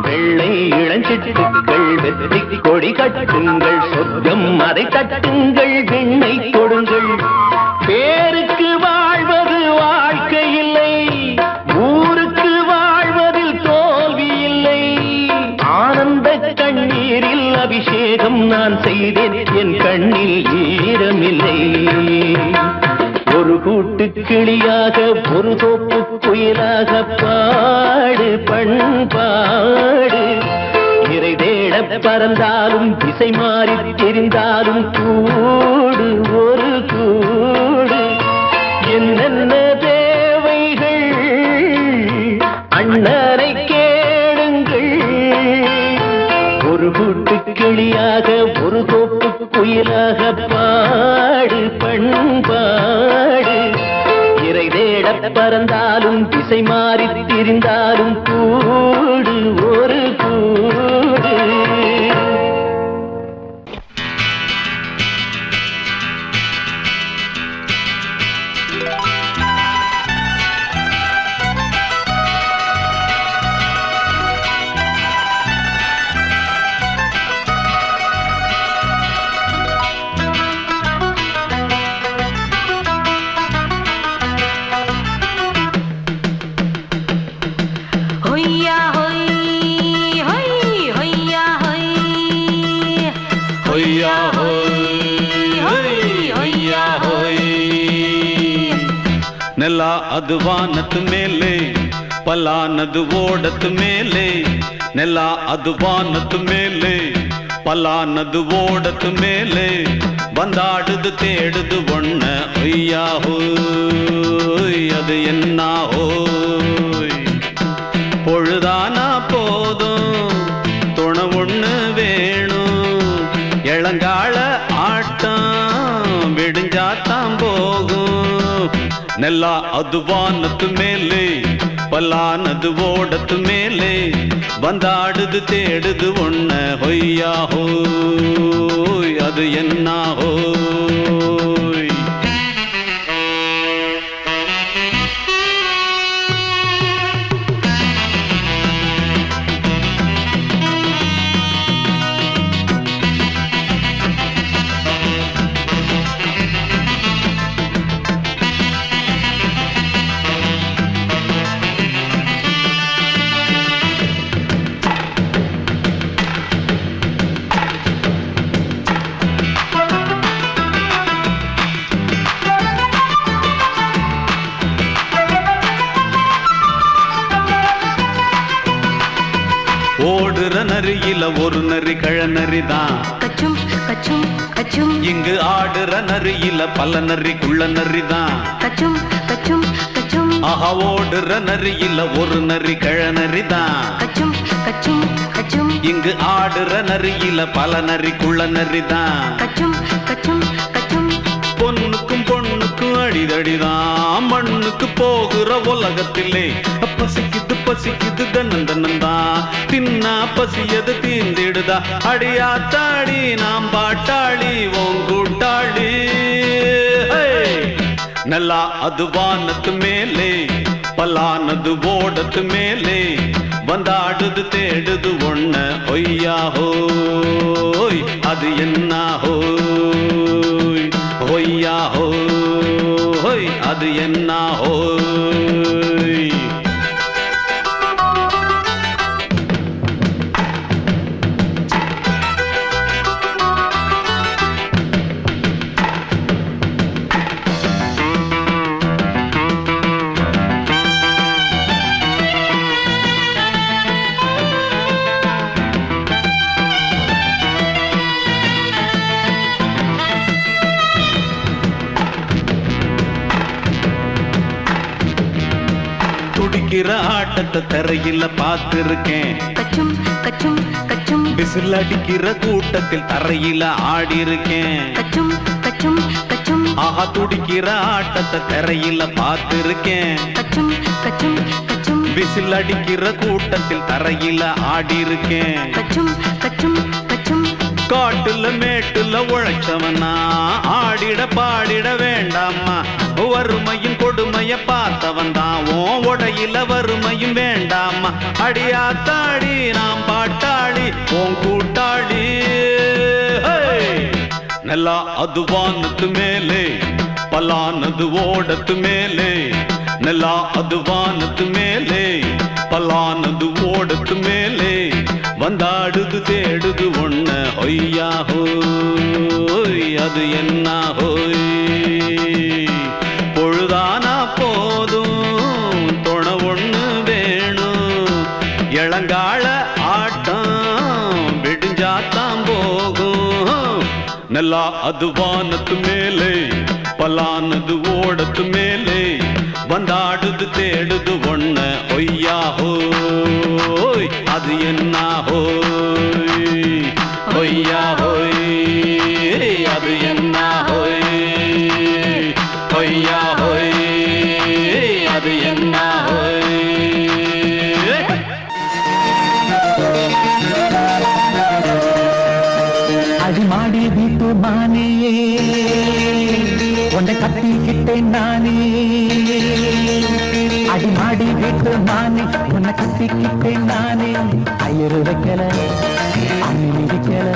வெள்ளை இளஞ்சிட்டுக்கள் வெற்றி கொடி கட்டுங்கள் சொர்க்கம் அதை தட்டுங்கள் விண்ணை கொடுங்கள் பேருக்கு வாழ்வது வாழ்க்கை இல்லை ஊருக்கு வாழ்வதில் தோல்வி இல்லை ஆனந்த கண்ணீரில் அபிஷேகம் நான் செய்தேன் என் கண்ணில் ஈரமில்லை ஒரு கூட்டு கிளியாக ஒரு தோப்பு குயிலாக பாடு பண்பாடு இறை தேட பறந்தாலும் திசை மாறி தெரிந்தாலும் கூடு ஒரு கூடு என்னென்ன தேவைகள் அண்ணரை கேளுங்கள் ஒரு கூட்டு கிளியாக ஒரு தோப்பு குயிலாக பாடு பண்பாடு இறை தேட பறந்தாலும் திசை மாறி திரிந்தாலும் கூடு ஒரு கூடு ನೆಲ ಅದು ವಾನದ ಮೇಲೆ ಪಲಾನದು ಓಡದ ಮೇಲೆ ನೆಲ ಅದು ವಾನದ ಮೇಲೆ ಪಲಾನದು ಓಡದ ಮೇಲೆ ಬಂದಾಡುದು தேடுது ஒண்ண ஒய்யா ஹோய் அது என்ன ஹோய் பொழுதானா போதும் துணை ஒண்ணு வேணும் இளங்கால ஆட்டம் விடுஞ்சாத்தான் போகும் ನೆಲ ಅದು ವಾನತ್ತು ಮೇಲೆ பல்லானது ஓடத்து மேலே வந்தாடுது தேடுது ஒன்ன ஹொய்யா ஹோய் அது என்ன ஹோய் ஓடுற நரியில ஒரு நரி கழநரிதான் கச்சும் கச்சும் கச்சும் இங்கு ஆடுற நரியில பல நரி குள்ள நரிதான் கச்சும் கச்சும் கச்சும் ஆஹா ஓடுற நரியில ஒரு நரி கழநரிதான் கச்சும் கச்சும் கச்சும் இங்கு ஆடுற நரியில பல நரி குள்ள நரிதான் கச்சும் கச்சும் கச்சும் பொண்ணுக்கும் பொண்ணுக்கும் அடிதடிதான் மண்ணுக்கு போகிற உலகத்திலே பசிக்குது பசிக்குது தன்னந்தன்னந்தான் தின்னா பசியது தீந்திடுதா அடியாத்தாடி நாம் பாட்டாளி ஓங்கூட்டாளி நல்லா அது வானத்து மேலே பல்லானது ஓடத்து மேலே வந்தாடுது தேடுது ஒன்ன ஒய்யா ஹோய் அது என்ன ஹோய் ஒய்யா ஹோய் அது என்ன ஹோய் துடிக்கிற ஆட்டத்தை தரையில பார்த்திருக்கேன் கச்சும் கச்சும் கச்சும் விசில் அடிக்கிற கூட்டத்தில் தரையில ஆடி இருக்கேன் கச்சும் கச்சும் கச்சும் ஆஹா துடிக்கிற ஆட்டத்தை தரையில பார்த்திருக்கேன் கச்சும் கச்சும் கச்சும் விசில் அடிக்கிற கூட்டத்தில் தரையில ஆடி இருக்கேன் கச்சும் கச்சும் கச்சும் காட்டுல மேட்டுல உழைச்சவனா ஆடிட பாடிட வேண்டாமா வறுமையும் கொடுமைய பார்த்தவன் தான் ஓ உடையில வறுமையும் வேண்டாமா அடியாத்தாடி நாம் பாட்டாளி ஓன் கூட்டாளி நல்லா அது வானத்து மேலே பல்லானது ஓடத்து மேலே நல்லா அது வானத்து மேலே பல்லானது ஓடத்து மேலே வந்தாடுது தேடுது ஒன்ன ஒய்யா ஹோய் அது என்ன ஹோய் பொழுதானா போதும் துணை ஒண்ணு வேணும் இளங்கால ஆட்டம் விடிஞ்சாத்தான் போகும் நல்லா அது வானத்து மேலே பல்லானது ஓடத்து மேலே வந்தாடுது தேடுது ஒன்ன ஒய்யா ஹோய் அது என்ன ஹோய் ஒய்யா ஹோய் அது என்ன ஹோய் ஒய்யா ஹோய் அது என்ன ஹோய் அடிமாடி வீட்டு மானே உன்னை கட்டிக்கிட்டேன் நானே அடிமாடி வீட்டு மானே உன்னை கட்டிக்கிட்டேன் நானே ஐயரு வைக்கல அம்மி மிதிக்கல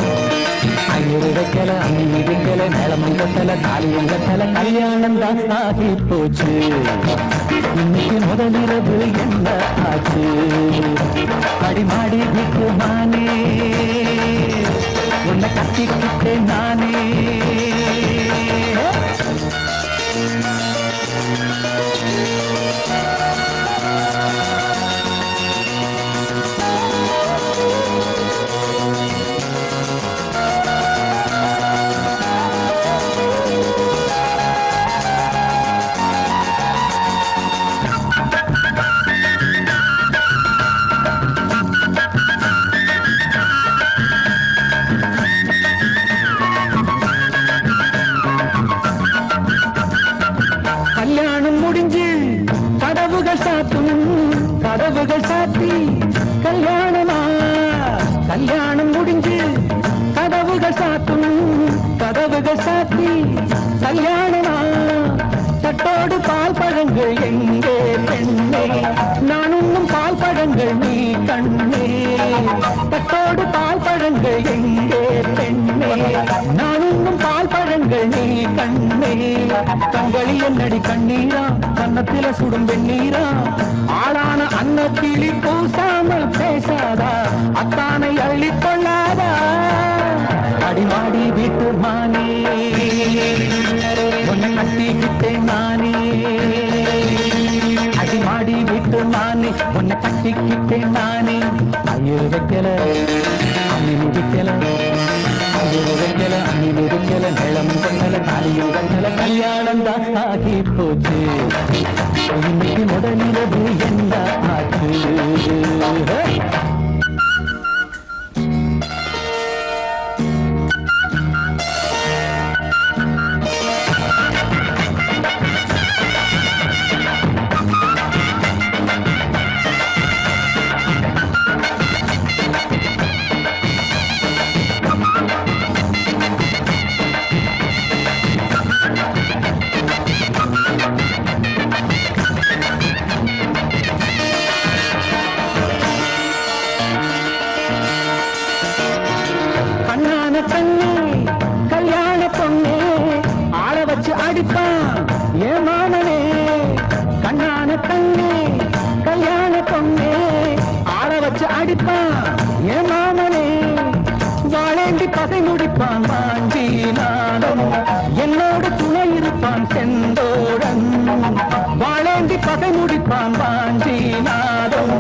ஐயரு வைக்கல அம்மி மிதிக்கல மேளமும் கட்டல தாலியும் கட்டல கல்யாணம் தான் ஆகி போச்சு இன்னைக்கு முதலிரவு என்ன ஆச்சு அடிமாடி வீட்டு மானே உன்னை கட்டிக்கிட்டேன் நானே கதவுகள் சாத்தும் கதவுகள் சாத்தி கல்யாணமா கல்யாணம் முடிஞ்சு கதவுகள் சாத்தும் கதவுகள் சாத்தி கல்யாணமா தட்டோடு பால் பழங்கள் எங்கே பெண்ணே நான் உண்ணும் பால் பழங்கள் நீ கண்ணே தட்டோடு பால் பழங்கள் எங்கே பெண்ணே நான் உண்ணும் பால் பழங்கள் நீ கண்ணே கண்களில் என்னடி கண்ணீரா கன்னத்தில சுடும் வெண்ணீரா ஆளான அன்னக்கிளி பூசாமல் பேசாதா அத்தானை அள்ளிக் கொள்ளாதா அடிமாடி வீட்டு மானே உன்னை கட்டிக்கிட்டேன் நானே அடிமாடி வீட்டு மானே உன்னை கட்டிக்கிட்டேன் நானே ஐயோ வைக்கல அம்மி மிதிக்கல ஐயோ வைக்கல அம்மி மிதிக்கல நிலம் கண்ணல தாலியும் கண்ணல கல்யாணம் தான் ஆகி போச்சு இன்னைக்கு முதலிரவு என்ன ஆச்சு கல்யாண பொண்ணே ஆள வச்சு அடிப்பான் ஏ மாமனே கண்ணான கண்ணே கல்யாண பொண்ணே ஆள வச்சு அடிப்பான் ஏ மாமனே வாழேண்டி பகை முடிப்பான் வாஞ்சி நானும் என்னோடு துணை இருப்பான் செந்தோடன் வாழேண்டி பகை முடிப்பான் வாஞ்சி நானும்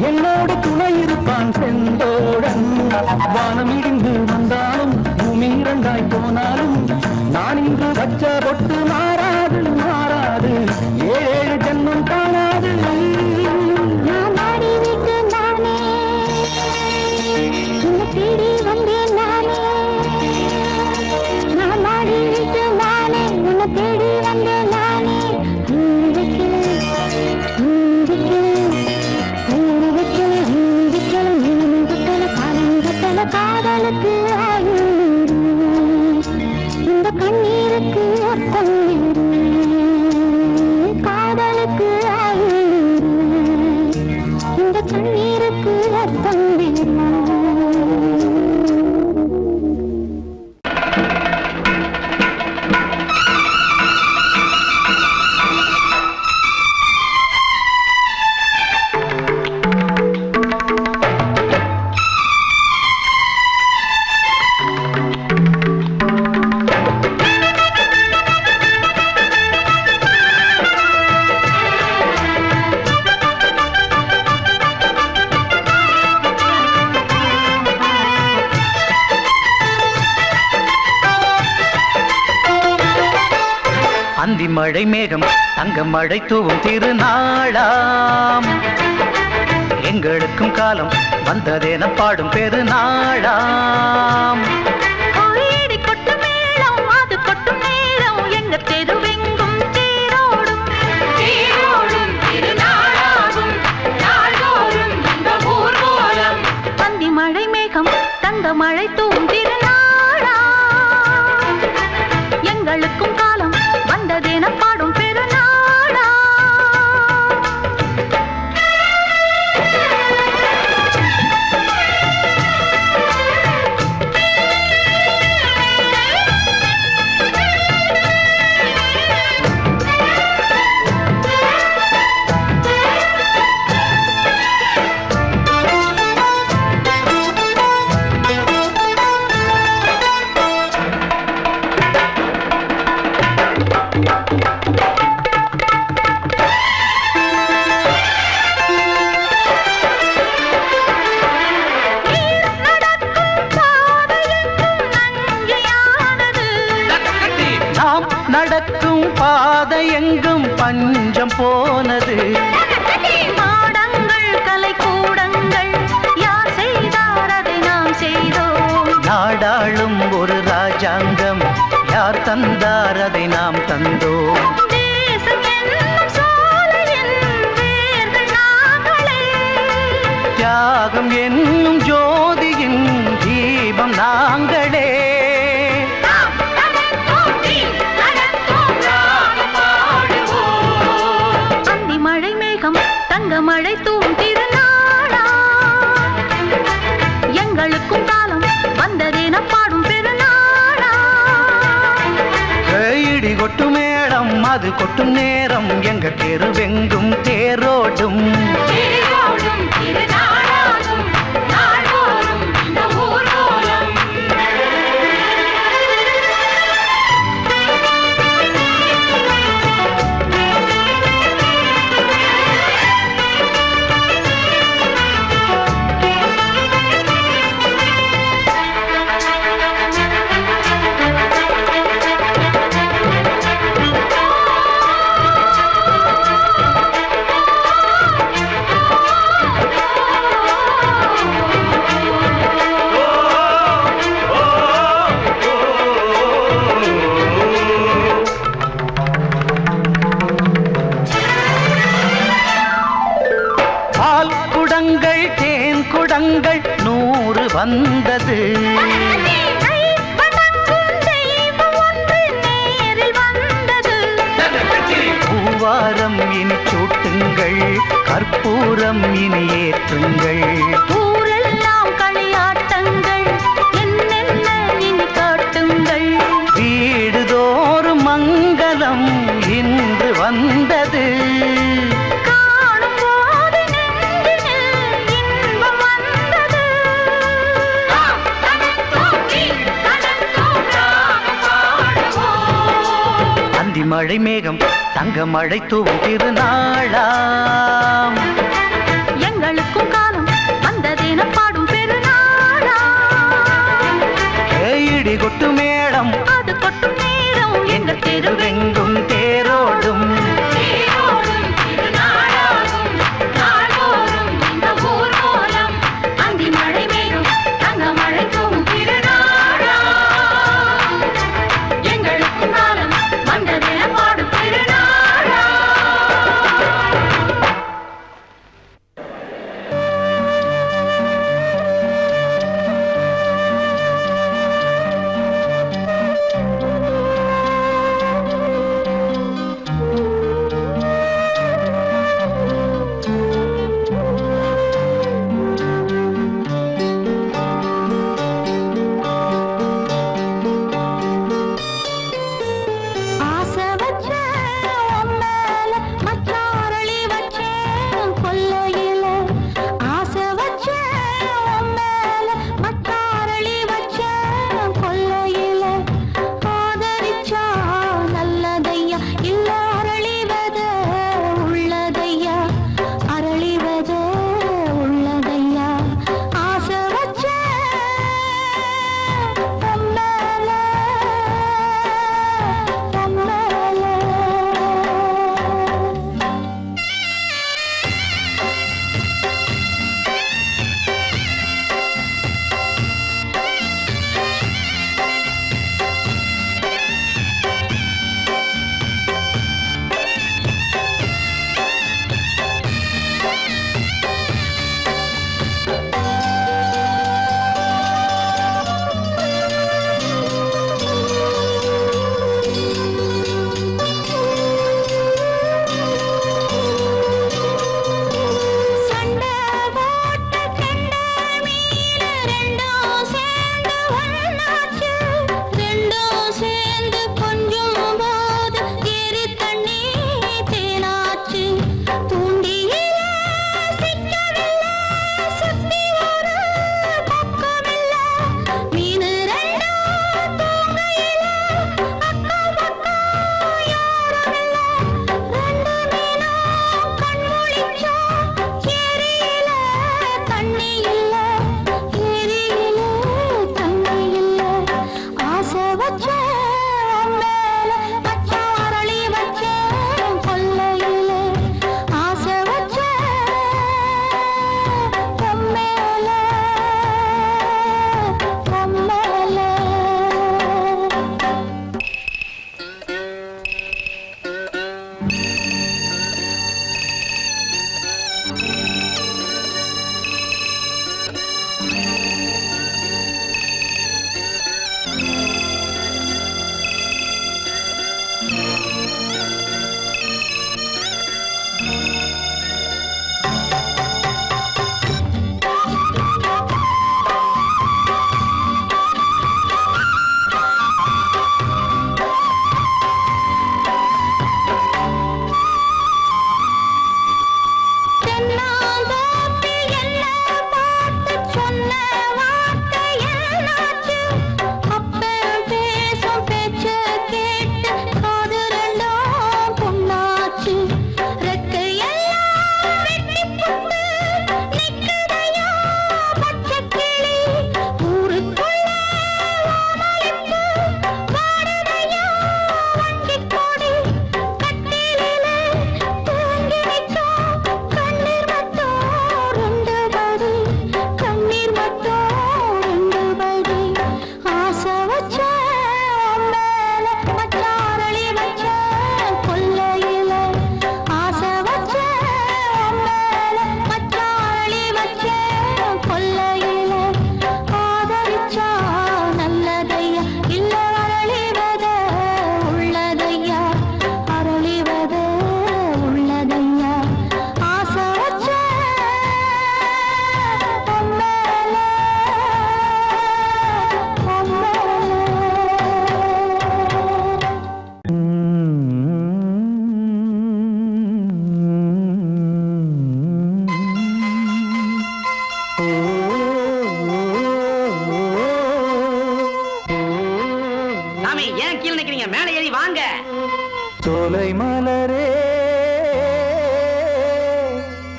என்னோடு துணை இருப்பான் செந்தோடன் வானம் இடிந்து வந்தாலும் பூமி இரண்டாய் போனாலும் நான் இன்று வச்ச பொட்டு மாறாது மாறாது ஏழு ஜென்மம் காணாது நான் ஆடி விட்டு நானே உன்னை தேடி வந்தேன் நானே நான் ஆடி விட்டு நானே உன்னை தேடி வந்தேன் நானே காதலுக்கு இந்த கண்ணீருக்கு அர்த்தம் காதலுக்கு இந்த கண்ணீருக்கு அர்த்தம் அந்தி மழை மேகம் தங்க மழை தூவும் திருநாளாம் எங்களுக்கும் காலம் வந்ததென பாடும் பெருநாளாம் கோயிடி கொட்டு மேளம் அது கொட்டும் நேரம் எங்க தெருவெங்கும் தேரோடும் தேரோடும் திருநாளாகும் நாள்தோறும் இந்த ஊர்வலம் பந்தி மழை மேகம் தங்க மழை தூவும் திருநாளா எங்களுக்கும் காலம் வந்ததென பாடும் பெருநாளா நடக்கும் பாதை எங்கும் பஞ்சம் போனது மாடங்கள் கலை கூடங்கள் யார் செய்தார் அதை நாம் செய்தோம் நாடாளும் ஒரு ராஜாங்கம் யார் தந்தார் அதை நாம் தந்தோம் தேசம் என்னும் சோலையின் தங்கமழை தூவும் திருநாளா எங்களுக்கும் காலம் வந்ததேன பாடும் பெருநாளா இடி கொட்டு மேடம் அது கொட்டும் நேரம் எங்க தெருவெங்கும் தேரோடும் திருநாளாகும் நாள்தோறும் இந்த ஊர்வலம் குடங்கள் 100 வந்தது பூவாரம் இனி சூட்டுங்கள் கற்பூரம் இனி ஏற்றுங்கள் ஊரெல்லாம் களியாட்டங்கள் என்னென்ன இனி காட்டுங்கள் வீடுதோறும் மங்களம் இன்று வந்தது மழை மேகம் தங்க மழை தூவும் திருநாளாம் எங்களுக்கும் காலம் வந்ததேன பாடும் பெருநாளா இடி கொட்டு மேடம் அது கொட்டும் நேரம் எங்க தெருவெங்கும் தேரோடும்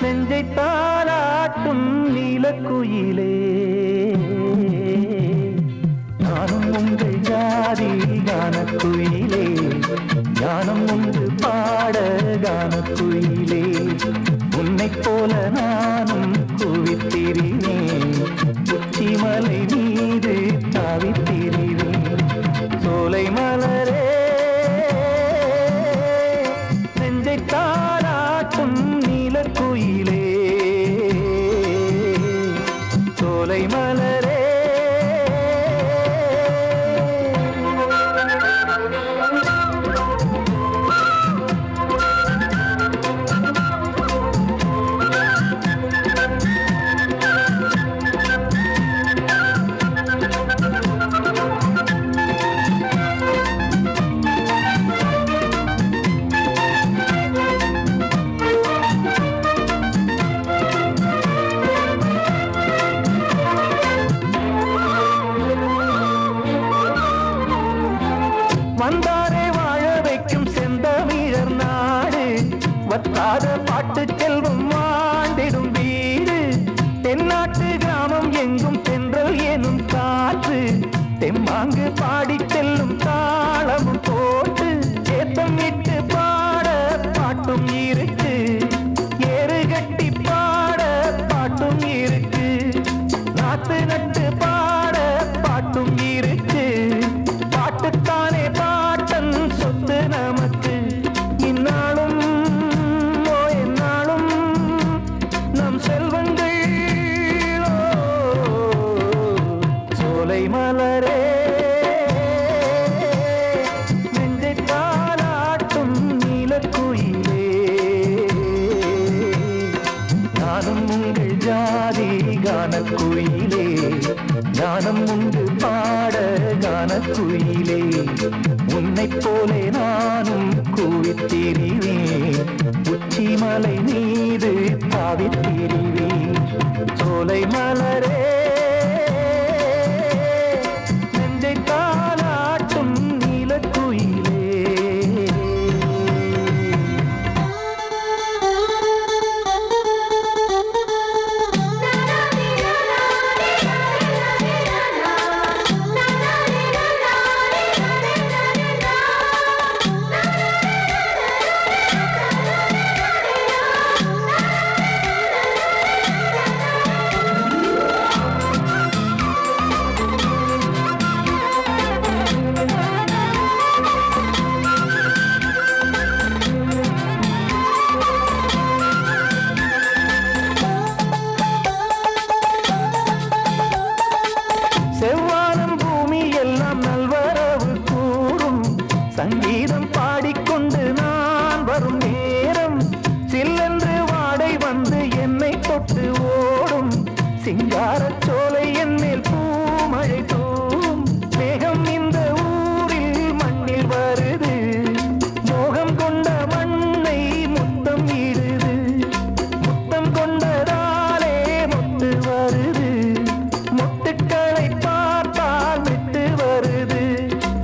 நெஞ்சை தாலாட்டும் நீலக்குயிலே நானும் உங்கள் ஜாதி கானக்குயிலே ஞானம் உண்டு பாட கானக்குயிலே உன்னைப் போல நானும் குவித்திரினேன் உச்சிமலை மீது தாவித்திரினேன் சோலை மலரே நெஞ்சை தாலாட்டும் நீலக்குயிலே சோலை மலரே வந்தாரே வாழ வைக்கும் செந்தமிழர் நாடு வத்தாத பாட்டு செல்வம் வாழ்ந்திடும் வீடு தென்னாட்டு கிராமம் எங்கும் தென்றல் எனும் காற்று தெம்மாங்கு பாடி செல்லும் தாளமும் போட்டு ஏத்தம் இட்டு பாட பாட்டும் இருக்கு ஏறு கட்டி பாட பாட்டும் இருக்கு நாத்து நட்டு பாட பாட்டும் இருக்கு பாட்டுத்தானே பாட்டன் சொத்து நமக்கு இந்நாளும் எந்நாளும் நம் செல்வங்கள் சோலை மலரே நெஞ்சை தாலாட்டும் நீலக்குயிலே நானும் உங்கள் ஜாதி கானக்குயிலே ஞானம் உண்டு பாட கானக்குயிலே உன்னைப் போலே நானும் கூவித்திரிவேன் உச்சிமலை மீது தாவித்திரிவேன் சோலை மலரே நெஞ்சை தாலாட்டும் நீலக்குயிலே செவ்வானம் பூமி எல்லாம் நல்வரவு கூறும் சங்கீதம் பாடிக்கொண்டு நான் வரும் நேரம் சில்லென்று வாடை வந்து என்னை தொட்டு ஓடும் சிங்காரச் சோலை என் மேல் பூமழை தூவும் மேகம் இந்த ஊரில் மண்ணில் வருது மோகம் கொண்ட மண்ணை முத்தம் இடுது முத்தம் கொண்டதாலே முத்து வருது முத்துக்களை பார்த்தால் விட்டு வருது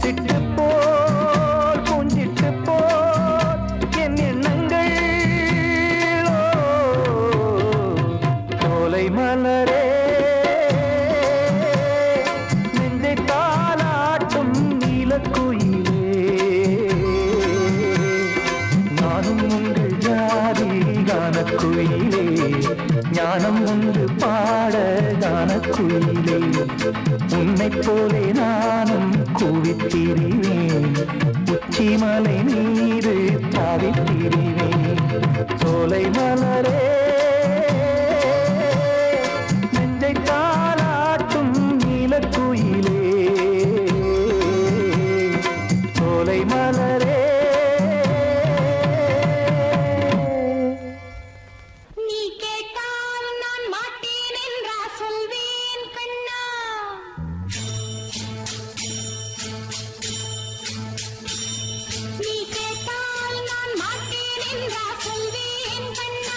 சிட்டு போல் பூஞ்சிட்டு போல் என் எண்ணங்கள் சோலை மலரே நெஞ்சை தாலாட்டும் நீலக்குயிலே நானும் உங்கள் ஜாதி கானக்குயிலே ஞானம் உண்டு பாட கானக்குயிலே உன்னைப் போலே நானும் கூவித்திரிவேன் உச்சிமலை மீது தாவித்திரிவேன் சோலை மலரே நெஞ்சை தாலாட்டும் நீலக்குயிலே சோலை மலரே நீ கேட்டால் நான் மாட்டேன் என்றா சொல்வேன் கண்ணா நீ கேட்டால் நான் மாட்டேன் என்றா சொல்வேன் கண்ணா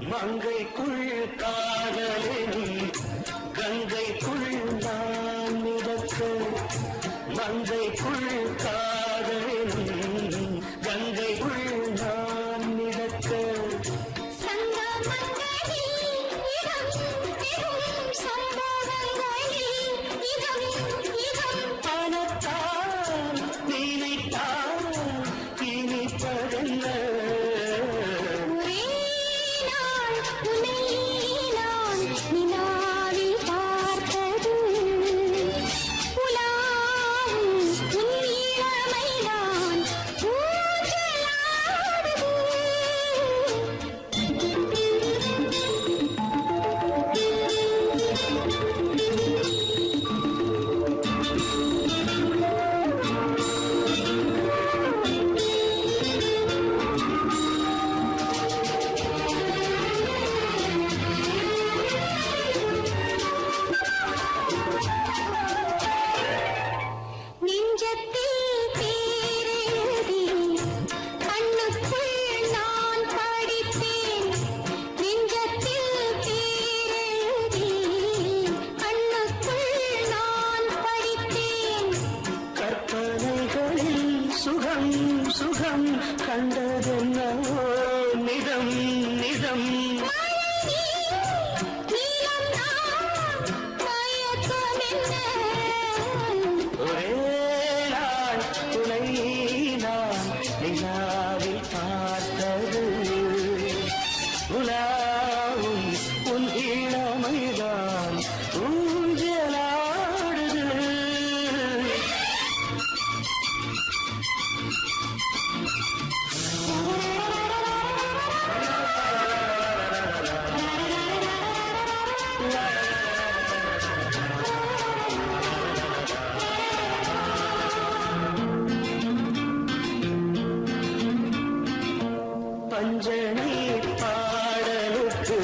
மங்கைக்குள் காதலின் கங்கைக்குள் நான் மிதக்க மங்கைக்குள் காதலின் கங்கைக்குள் நான் மிதக்க சங்கமங்களில் நிதம் நிதம் ஒரே நாள் துணை நான் நிலாவில் பார்த்தது உலாவும் உன் இளமைதான் ஊஞ்சலாடுது. பஞ்சனை பாடலுக்கு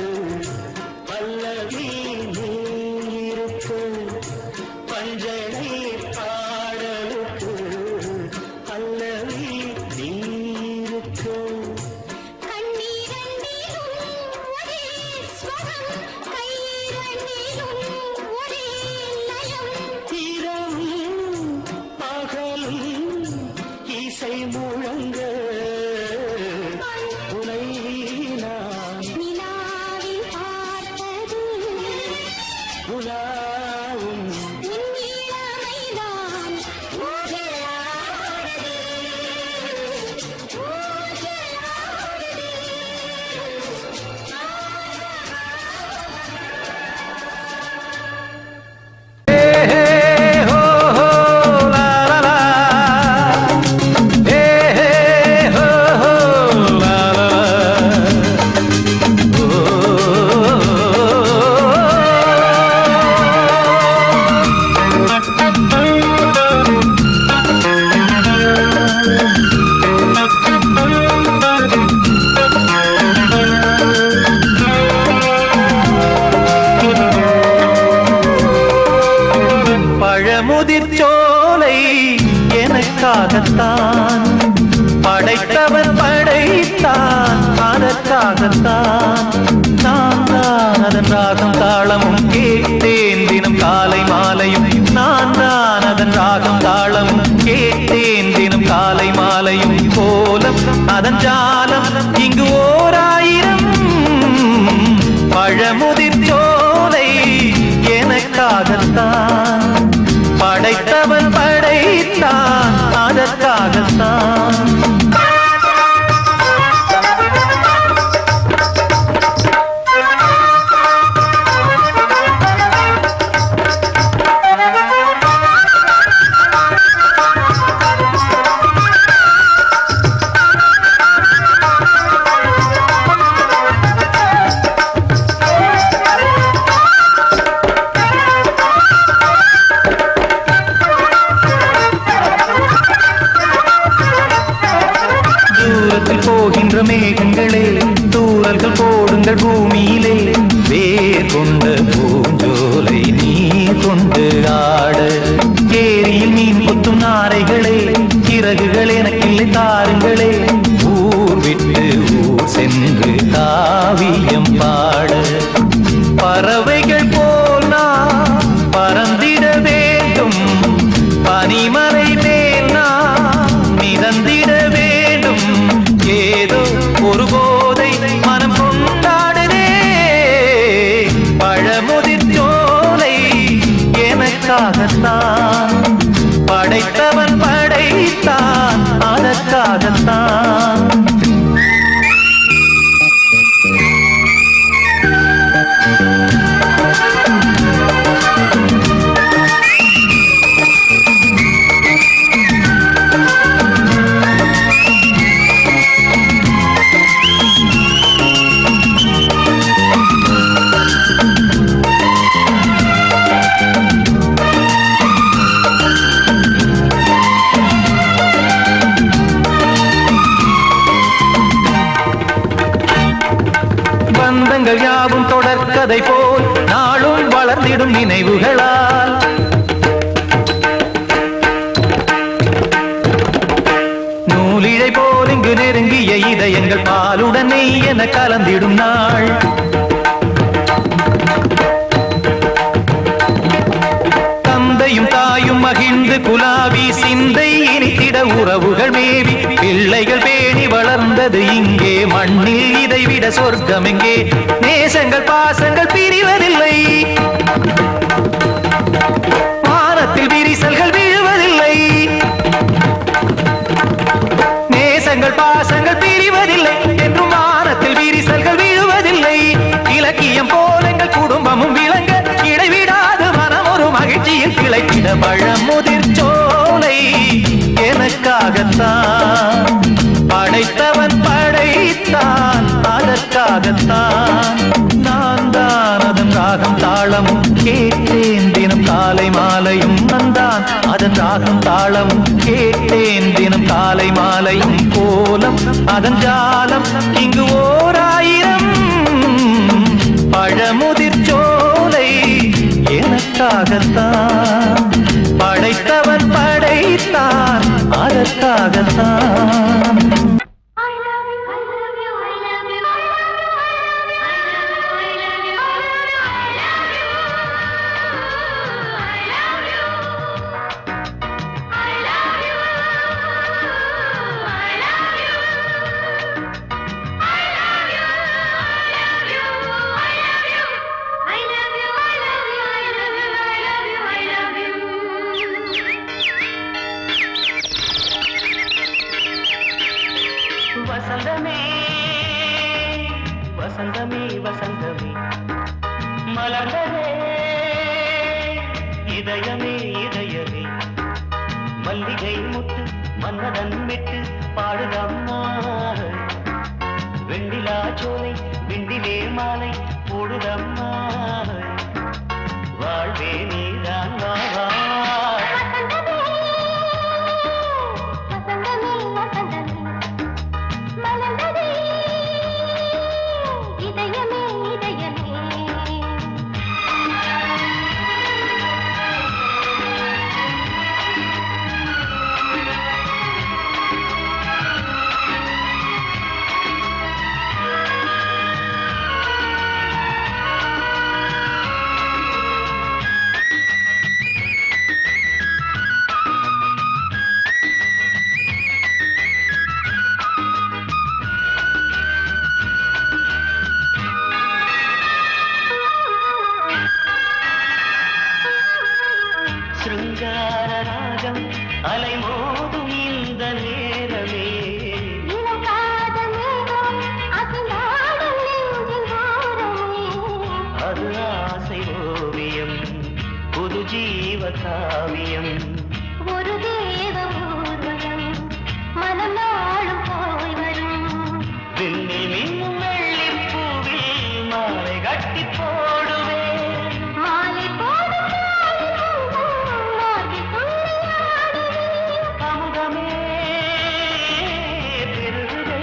பல்லவி நீருக்கு பஞ்சனை பாடலுக்கு பல்லவி நீருக்கு இரவும் பகலும் இசை முழங்க உனை நான் உலாவும் பழமுதிர் சோலை எனக்காகத்தான் படைத்தவன் படைத்தான் அதற்காகத்தான் நான் தான் அதன் ராகம் தாளமும் கேட்டேன் தினம் காலை மாலையும் நான் தான் அதன் ராகம் தாளமும் கேட்டேன் தினம் காலை மாலையும் கோலம் அதன் ஜாலம் இங்கு ஓராயிரம் பழமுதிர் சோலை எனக்காகத்தான் படைத்தவன் படைத்தான் அதற்காகத்தான் போகின்ற மேகங்களே தூறல்கள் போடுங்கள் பூமியிலே வேர் கொண்ட பூஞ்சோலை நீ கொண்டு ஆட ஏரியில் மீன் கொத்தும் நாரைகளே இறகுகள் எனக்கில்லை தாருங்களே ஊர் விட்டு ஊர் சென்று காவியம் பாட பறவைகள் போல் நான் பறந்திட வேண்டும் பனிமலை மேல் நான் மிதந்திட வேண்டும் ஏதோ ஒரு போதை மனம் கொண்டாடுதே பழமுதிர் சோலை எனக்காகத்தான் படைத்தவன் படைத்தான் அதற்காகத்தான் பந்தங்கள் யாவும் தொடர்கதை போல் நாளும் வளர்ந்திடும் நினைவுகளால் நூலிழை போல் இங்கு நெருங்கிய இதயங்கள் பாலுடனே என கலந்திடும் நாள் தந்தையும் தாயும் மகிழ்ந்து குலாவி சிந்தை இனித்திட உறவுகள் மேவி பிள்ளைகள் பேணி வளர்ந்தது இங்கே மண்ணில் இதைவிட சொர்க்கம் எங்கே? நேசங்கள் பாசங்கள் பிரிவதில்லை, வானத்தில் விரிசல்கள் விழுவதில்லை. நேசங்கள் பாசங்கள் பிரிவதில்லை என்றும் வானத்தில் விரிசல்கள் விழுவதில்லை. இலக்கியம் போல எங்கள் குடும்பமும் விளங்க இடைவிடாது மனம் ஒரு மகிழ்ச்சியில் கிளைக்கிட பழமுதிர் சோலை எனக்காகத்தான் படைத்தவன் படைத்தான், அதற்காகத்தான் நான் தான் அதன் ராகம் தாளமும் கேட்டேன் தினம் காலை மாலையும் வந்தான். அதன் ராகம் தாளமும் கேட்டேன் தினம் காலை மாலையும் கோலம் அதன் ஜாலம் இங்கு ஓர் ஆயிரம். பழமுதிர் சோலை எனக்காகத்தான் படைத்தவன் படைத்தான், அதற்காகத்தான். வசந்தமே வசந்தமே வசந்தமே மலர்ந்ததே இதயமே இதயமே மல்லிகை முத்து மன்னதன் மெட்டு பாடுதம்மா. வெண்ணிலா சோலை விண்டிலே மாலை போடுதம்மா. வாழ்வே நீதான் வா வா. சிருங்கார ராகம் அலைமோதும் இந்த நேரமே அது ஆசை ஓவியம் புது ஜீவ காவியம். ஒரு தேவ ஊர்வலம் மனம் நாளும் போய் வரும். விண்ணில் மின்னும் வெள்ளி பூவில் மாலை கட்டி போடுவேன். மாலை போடும் அமுதமே பெருகுதே.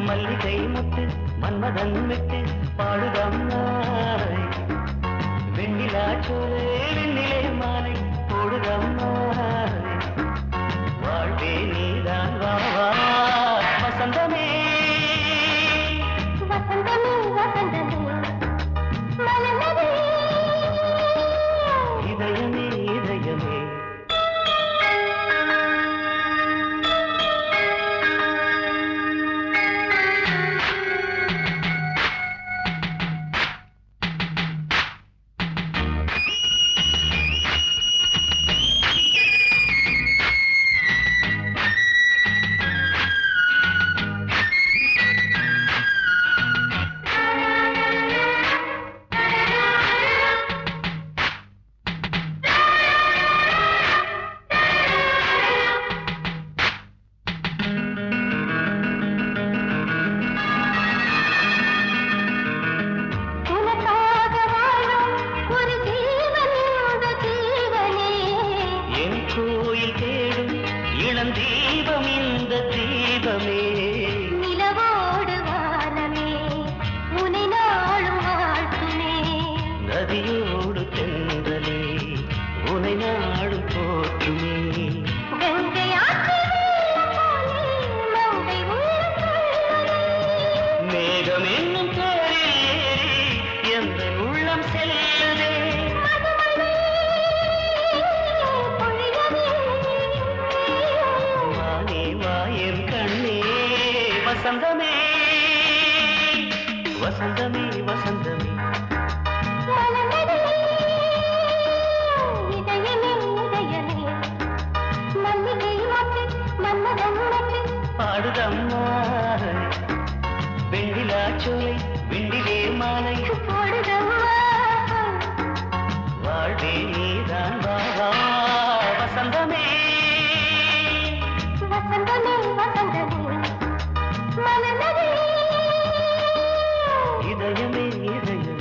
மல்லிகை முத்து மன்மதன் விட்டு பாடுதம்மாய். வெண்ணிலா சோலை வெண்ணிலே மாலை போடுதம்மாய். வாழ்வே நீதான் வா வா. வசந்தமே வசந்தமே வசந்தமே மலர்ந்ததே இதயமே இதயமே. சுகம் என்னும் தேரில் ஏறி எந்த உள்ளம் செல்லுதே வானே வாயன் கண்ணே வசந்தமே வசந்தமே வசந்தமே பாடுதம்மா வெண்ணிலா சோலை வெண்டிலே மாலை வாழ்வே நீதான் வா வசந்தமே வசந்தமே வசந்தமே மலர்ந்ததே இதயமே இதயமே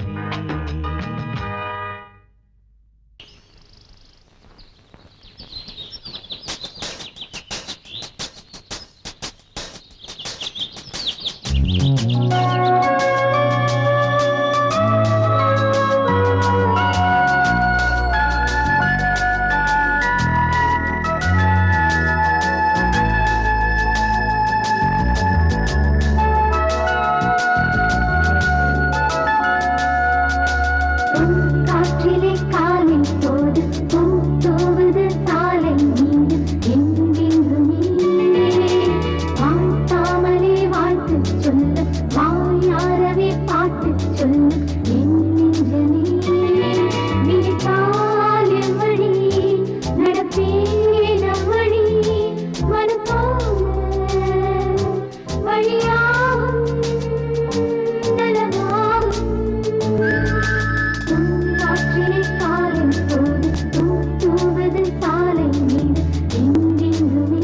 காற்றிலே காலின் போது தூவது சாலை மீது எங்கெங்குமே வாழ்த்தாமலே வாழ்த்து சொல்ல வாயாரவே பாட்டு சொல்ல என் நெஞ்சமே விழித்தால் எவ்வழி நடப்பேன் அவ்வழி மனம் போல வழியாகும் நலமாகும் காற்றிலே காலின் போது தூவது சாலை மீது எங்கெங்குமே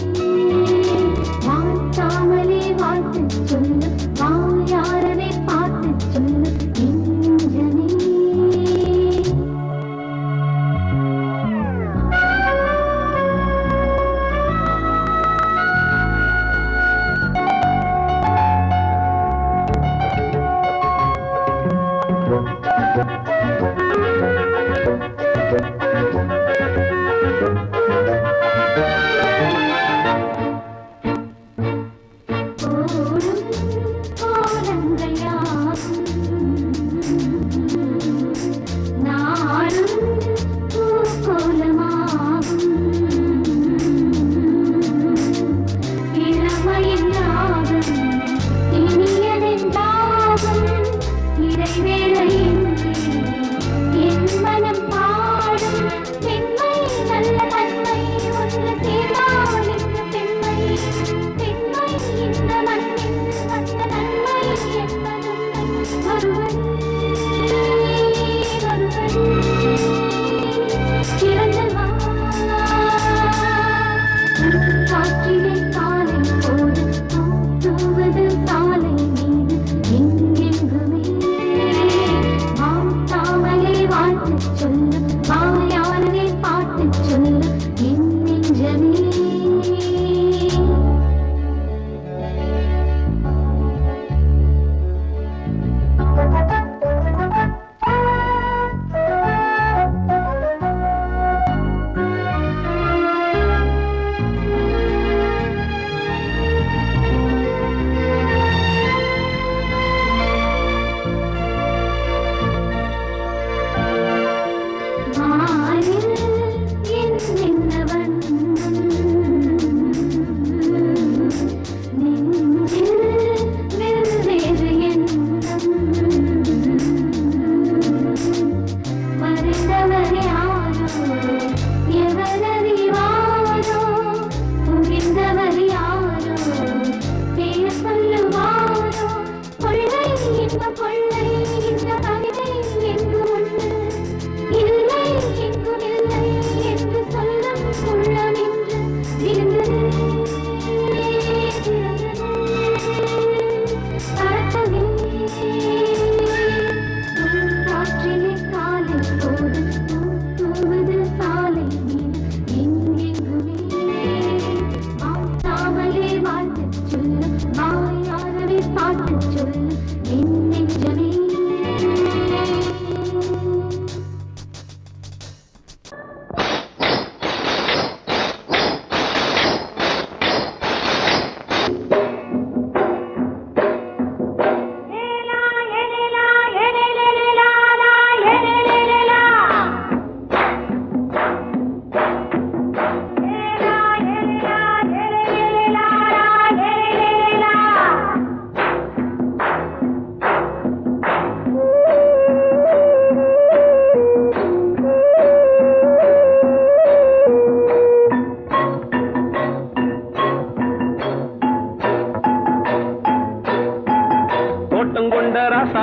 வாழ்த்தாமலே வாழ்த்து சொல்ல வாயாரவே பாட்டு சொல்ல என் நெஞ்சமே ஓடும் கோலங்கள் யாவும் நாடும் பூக்கோலமாகும் இளமையின் ராகம் இனியதென்றாகும் இறைவேளையின் என் மனம் பாடும் பெண்மை நல்ல தன்மை ஒன்று சேர்ந்தால் இந்த பெண்மை பெண்மை இந்த மண்ணின் வந்த நன்மை என்பதும் ஒருவன் பிறந்தவா காற்றிலே காலை போது தூவது சாலை மீது எங்கெங்குமே வாழ்த்தாமலே வாழ்த்து சொல்ல வாயாரவே பாட்டு சொல்ல என் நெஞ்சமே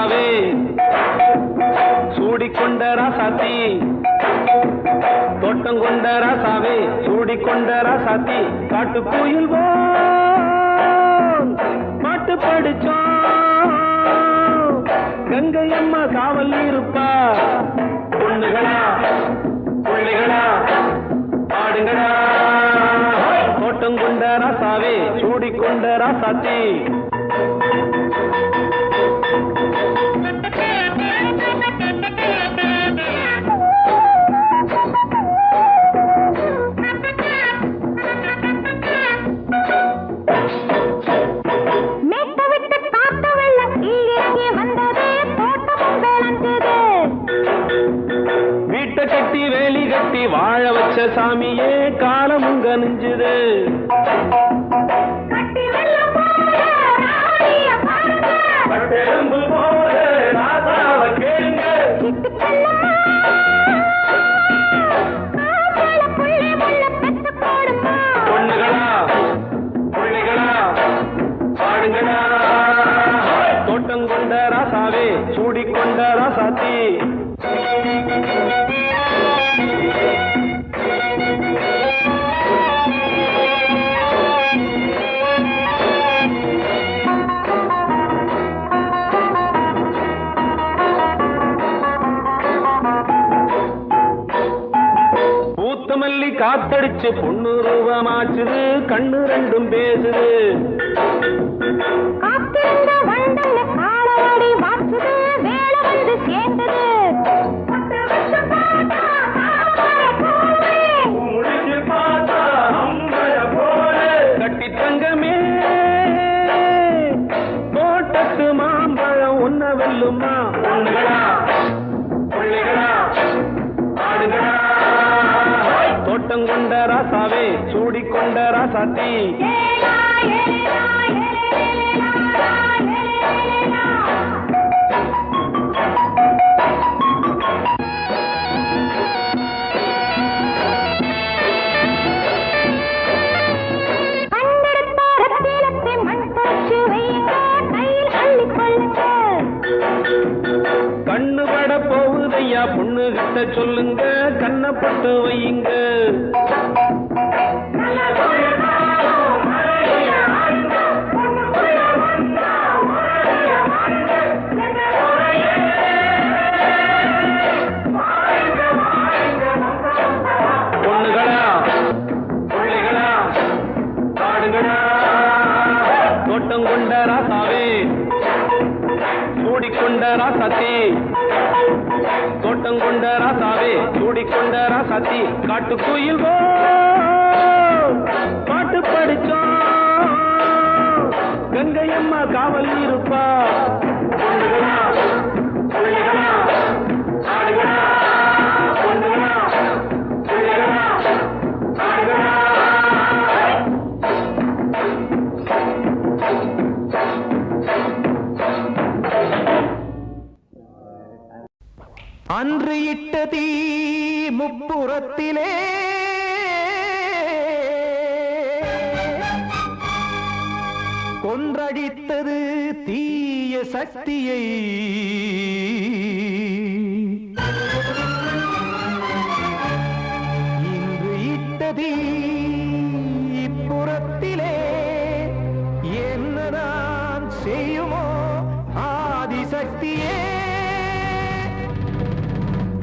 ராசாவே சூடிக்கொண்ட ராசாத்தி தோட்டம் கொண்ட ராசாவே சூடிக்கொண்ட ராசாத்தி காட்டுக்குயில் பாட்டு படிச்சோம் கங்கை அம்மா காவல் இருப்பா பொண்ணுகளா பிள்ளைகளா பாடுங்களா தோட்டம் கொண்ட ராசாவே சூடிக்கொண்ட ராசாத்தி வீட்டை கட்டி வேலி கட்டி வாழ வச்ச சாமியே காலமுங்க நெஞ்சுது பொண்ணுகளா பிள்ளைகளா பாடுங்களா தோட்டம் கொண்ட ராசாவே சூடிக்கொண்ட ராசாத்தி பூத்தமல்லி காத்தடிச்சு பொண்ணு ரூபமாச்சுது கண்ணு ரெண்டும் பேசுது கட்டி தங்கமே தோட்டத்து மாம்பழம் ஒன்ன வெல்லுமா பொண்ணுகளா பிள்ளைகளா ஆடுகளா தோட்டம் கொண்ட ராசாவே சூடிக்கொண்ட ராசாத்தி கண்ணு பட போகுதையா பொண்ணு கிட்ட சொல்லுங்க கண்ணப்பட்டு வையுங்க பொண்ணுகளா பிள்ளைகளா பாடுங்களா தோட்டம் கொண்ட ராசாவே சூடிக்கொண்ட ராசாத்தி தோட்டம் கொண்ட ராசாவே சூடிக்கொண்ட ராசாத்தி காட்டுக்குயில் பாட்டு படிச்சோம் கங்கை அம்மா காவல் இருப்பா பொண்ணுகளா பிள்ளைகளா ஆடுகளா பொண்ணுகளா பிள்ளைகளா ஆடுகளா அன்று இட்ட தீ முப்புறத்திலே கொன்றடித்தது தீய சக்தியை இன்று இட்ட தீ இப்புறத்திலே என்னதான் செய்யுமோ ஆதிசக்தியே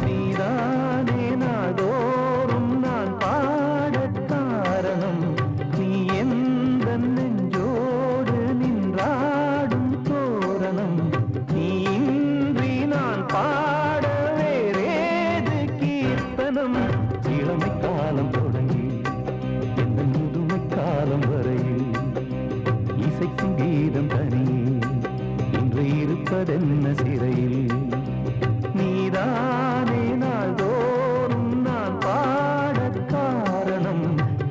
நீதானே நாடோறும் நான் பாடக் காரணம் நீ எந்த நெஞ்சோடு நின்றாடும் தோரணம் நீ இன்றி நான் பாட வேறேது கீர்த்தனம் இளமை காலம் தொடங்கி எந்த முதுமை காலம் வரையில் இசைக்கும் கீதம் தனியே இன்று இருப்பதென்ன சிறையில் நீதானே நாள்தோறும் நான் பாடக் காரணம்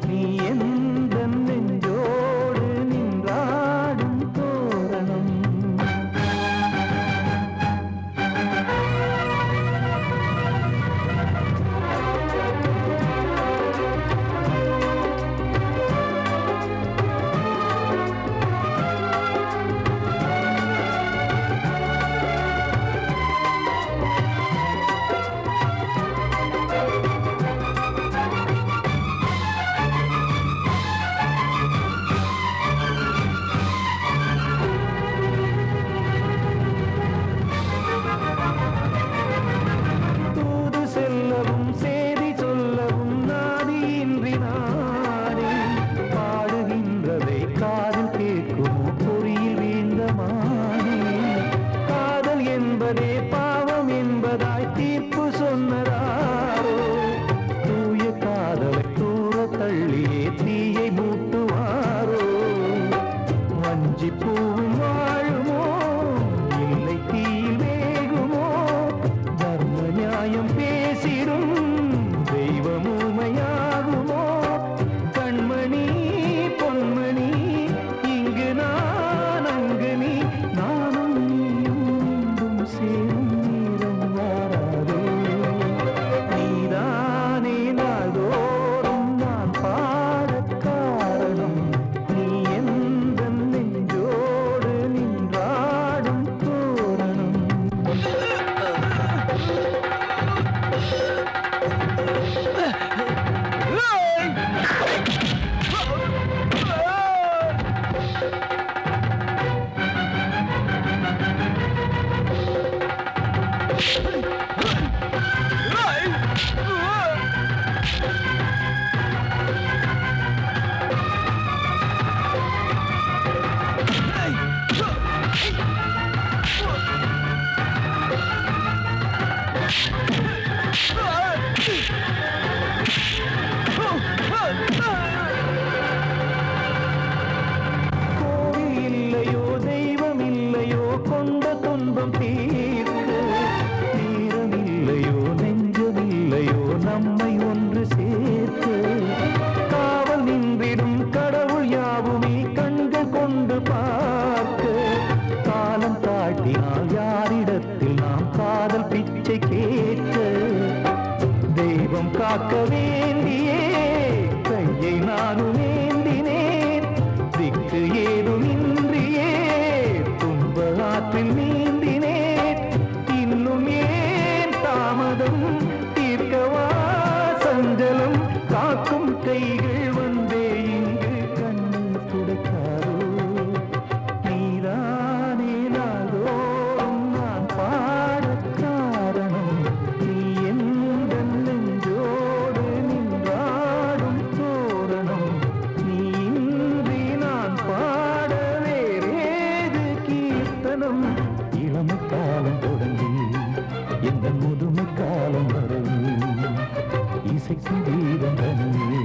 நீ எந்த நெஞ்சோடு நின்றாடும் தோரணம் செய்வதே பாவம் என்பதாய் தீர்ப்பு சொன்னதாரோ தூய காதலை தூர தள்ளியே தீயை மூட்டுவாரோ வஞ்சி பூவும் வாழுமோ இல்லை தீயில் வேகுமோ தர்ம நியாயம் பேசிடும் தெய்வம் ஊமையாகுமோ கண்மணி பொன்மணி இங்கு நான் அங்கு நீ நானும் நீயும் மீண்டும் சேரும் நேரம் வாராதோ நீதானே நாள்தோறும் நான் பாடக் காரணம் நீ எந்த நெஞ்சோடு நின்றாடும் தோரணம் கோவில் இல்லையோ தெய்வம் இல்லையோ கொண்ட துன்பம் தீர்க்க நேரம் இல்லையோ நெஞ்சமில்லையோ நம்மை ஒன்று சேர்க்க காவல் நின்றிடும் கடவுள் யாவுமே கண்கள் கொண்டு பார்க்க காலம் தாட்டினால் யாரிடத்தில் நாம் காதல் பிச்சை கேட்க தெய்வம் காக்க வேண்டியே கையை நானும் ஏந்தினேன் திக்கு ஏதுமின்றியே துன்ப ஆற்றில் நீந்தினேன் இன்னும் ஏன் தாமதம் தீர்க்கவா சஞ்சலம் காக்கும் கைகள் வந்தே இங்கு கண்ணீர் துடைக்காரோ நீதானே நாள்தோறும் நான் பாடக் காரணம் நீ எந்த நெஞ்சோடு நின்றாடும் தோரணம் நீ இன்றி நான் பாட வேறேது கீர்த்தனம் இளமை காலம் தொடங்கி எந்த முதுமை காலம் வரையில் இசைக்கும் கீதம் தனியே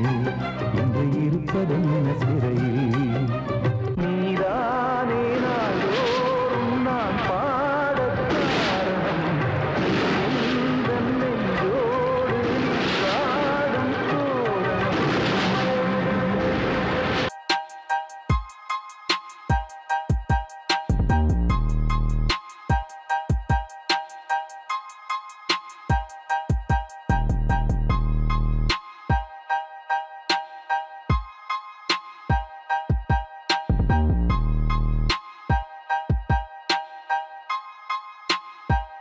இன்று இருப்பதென்ன சிறையில்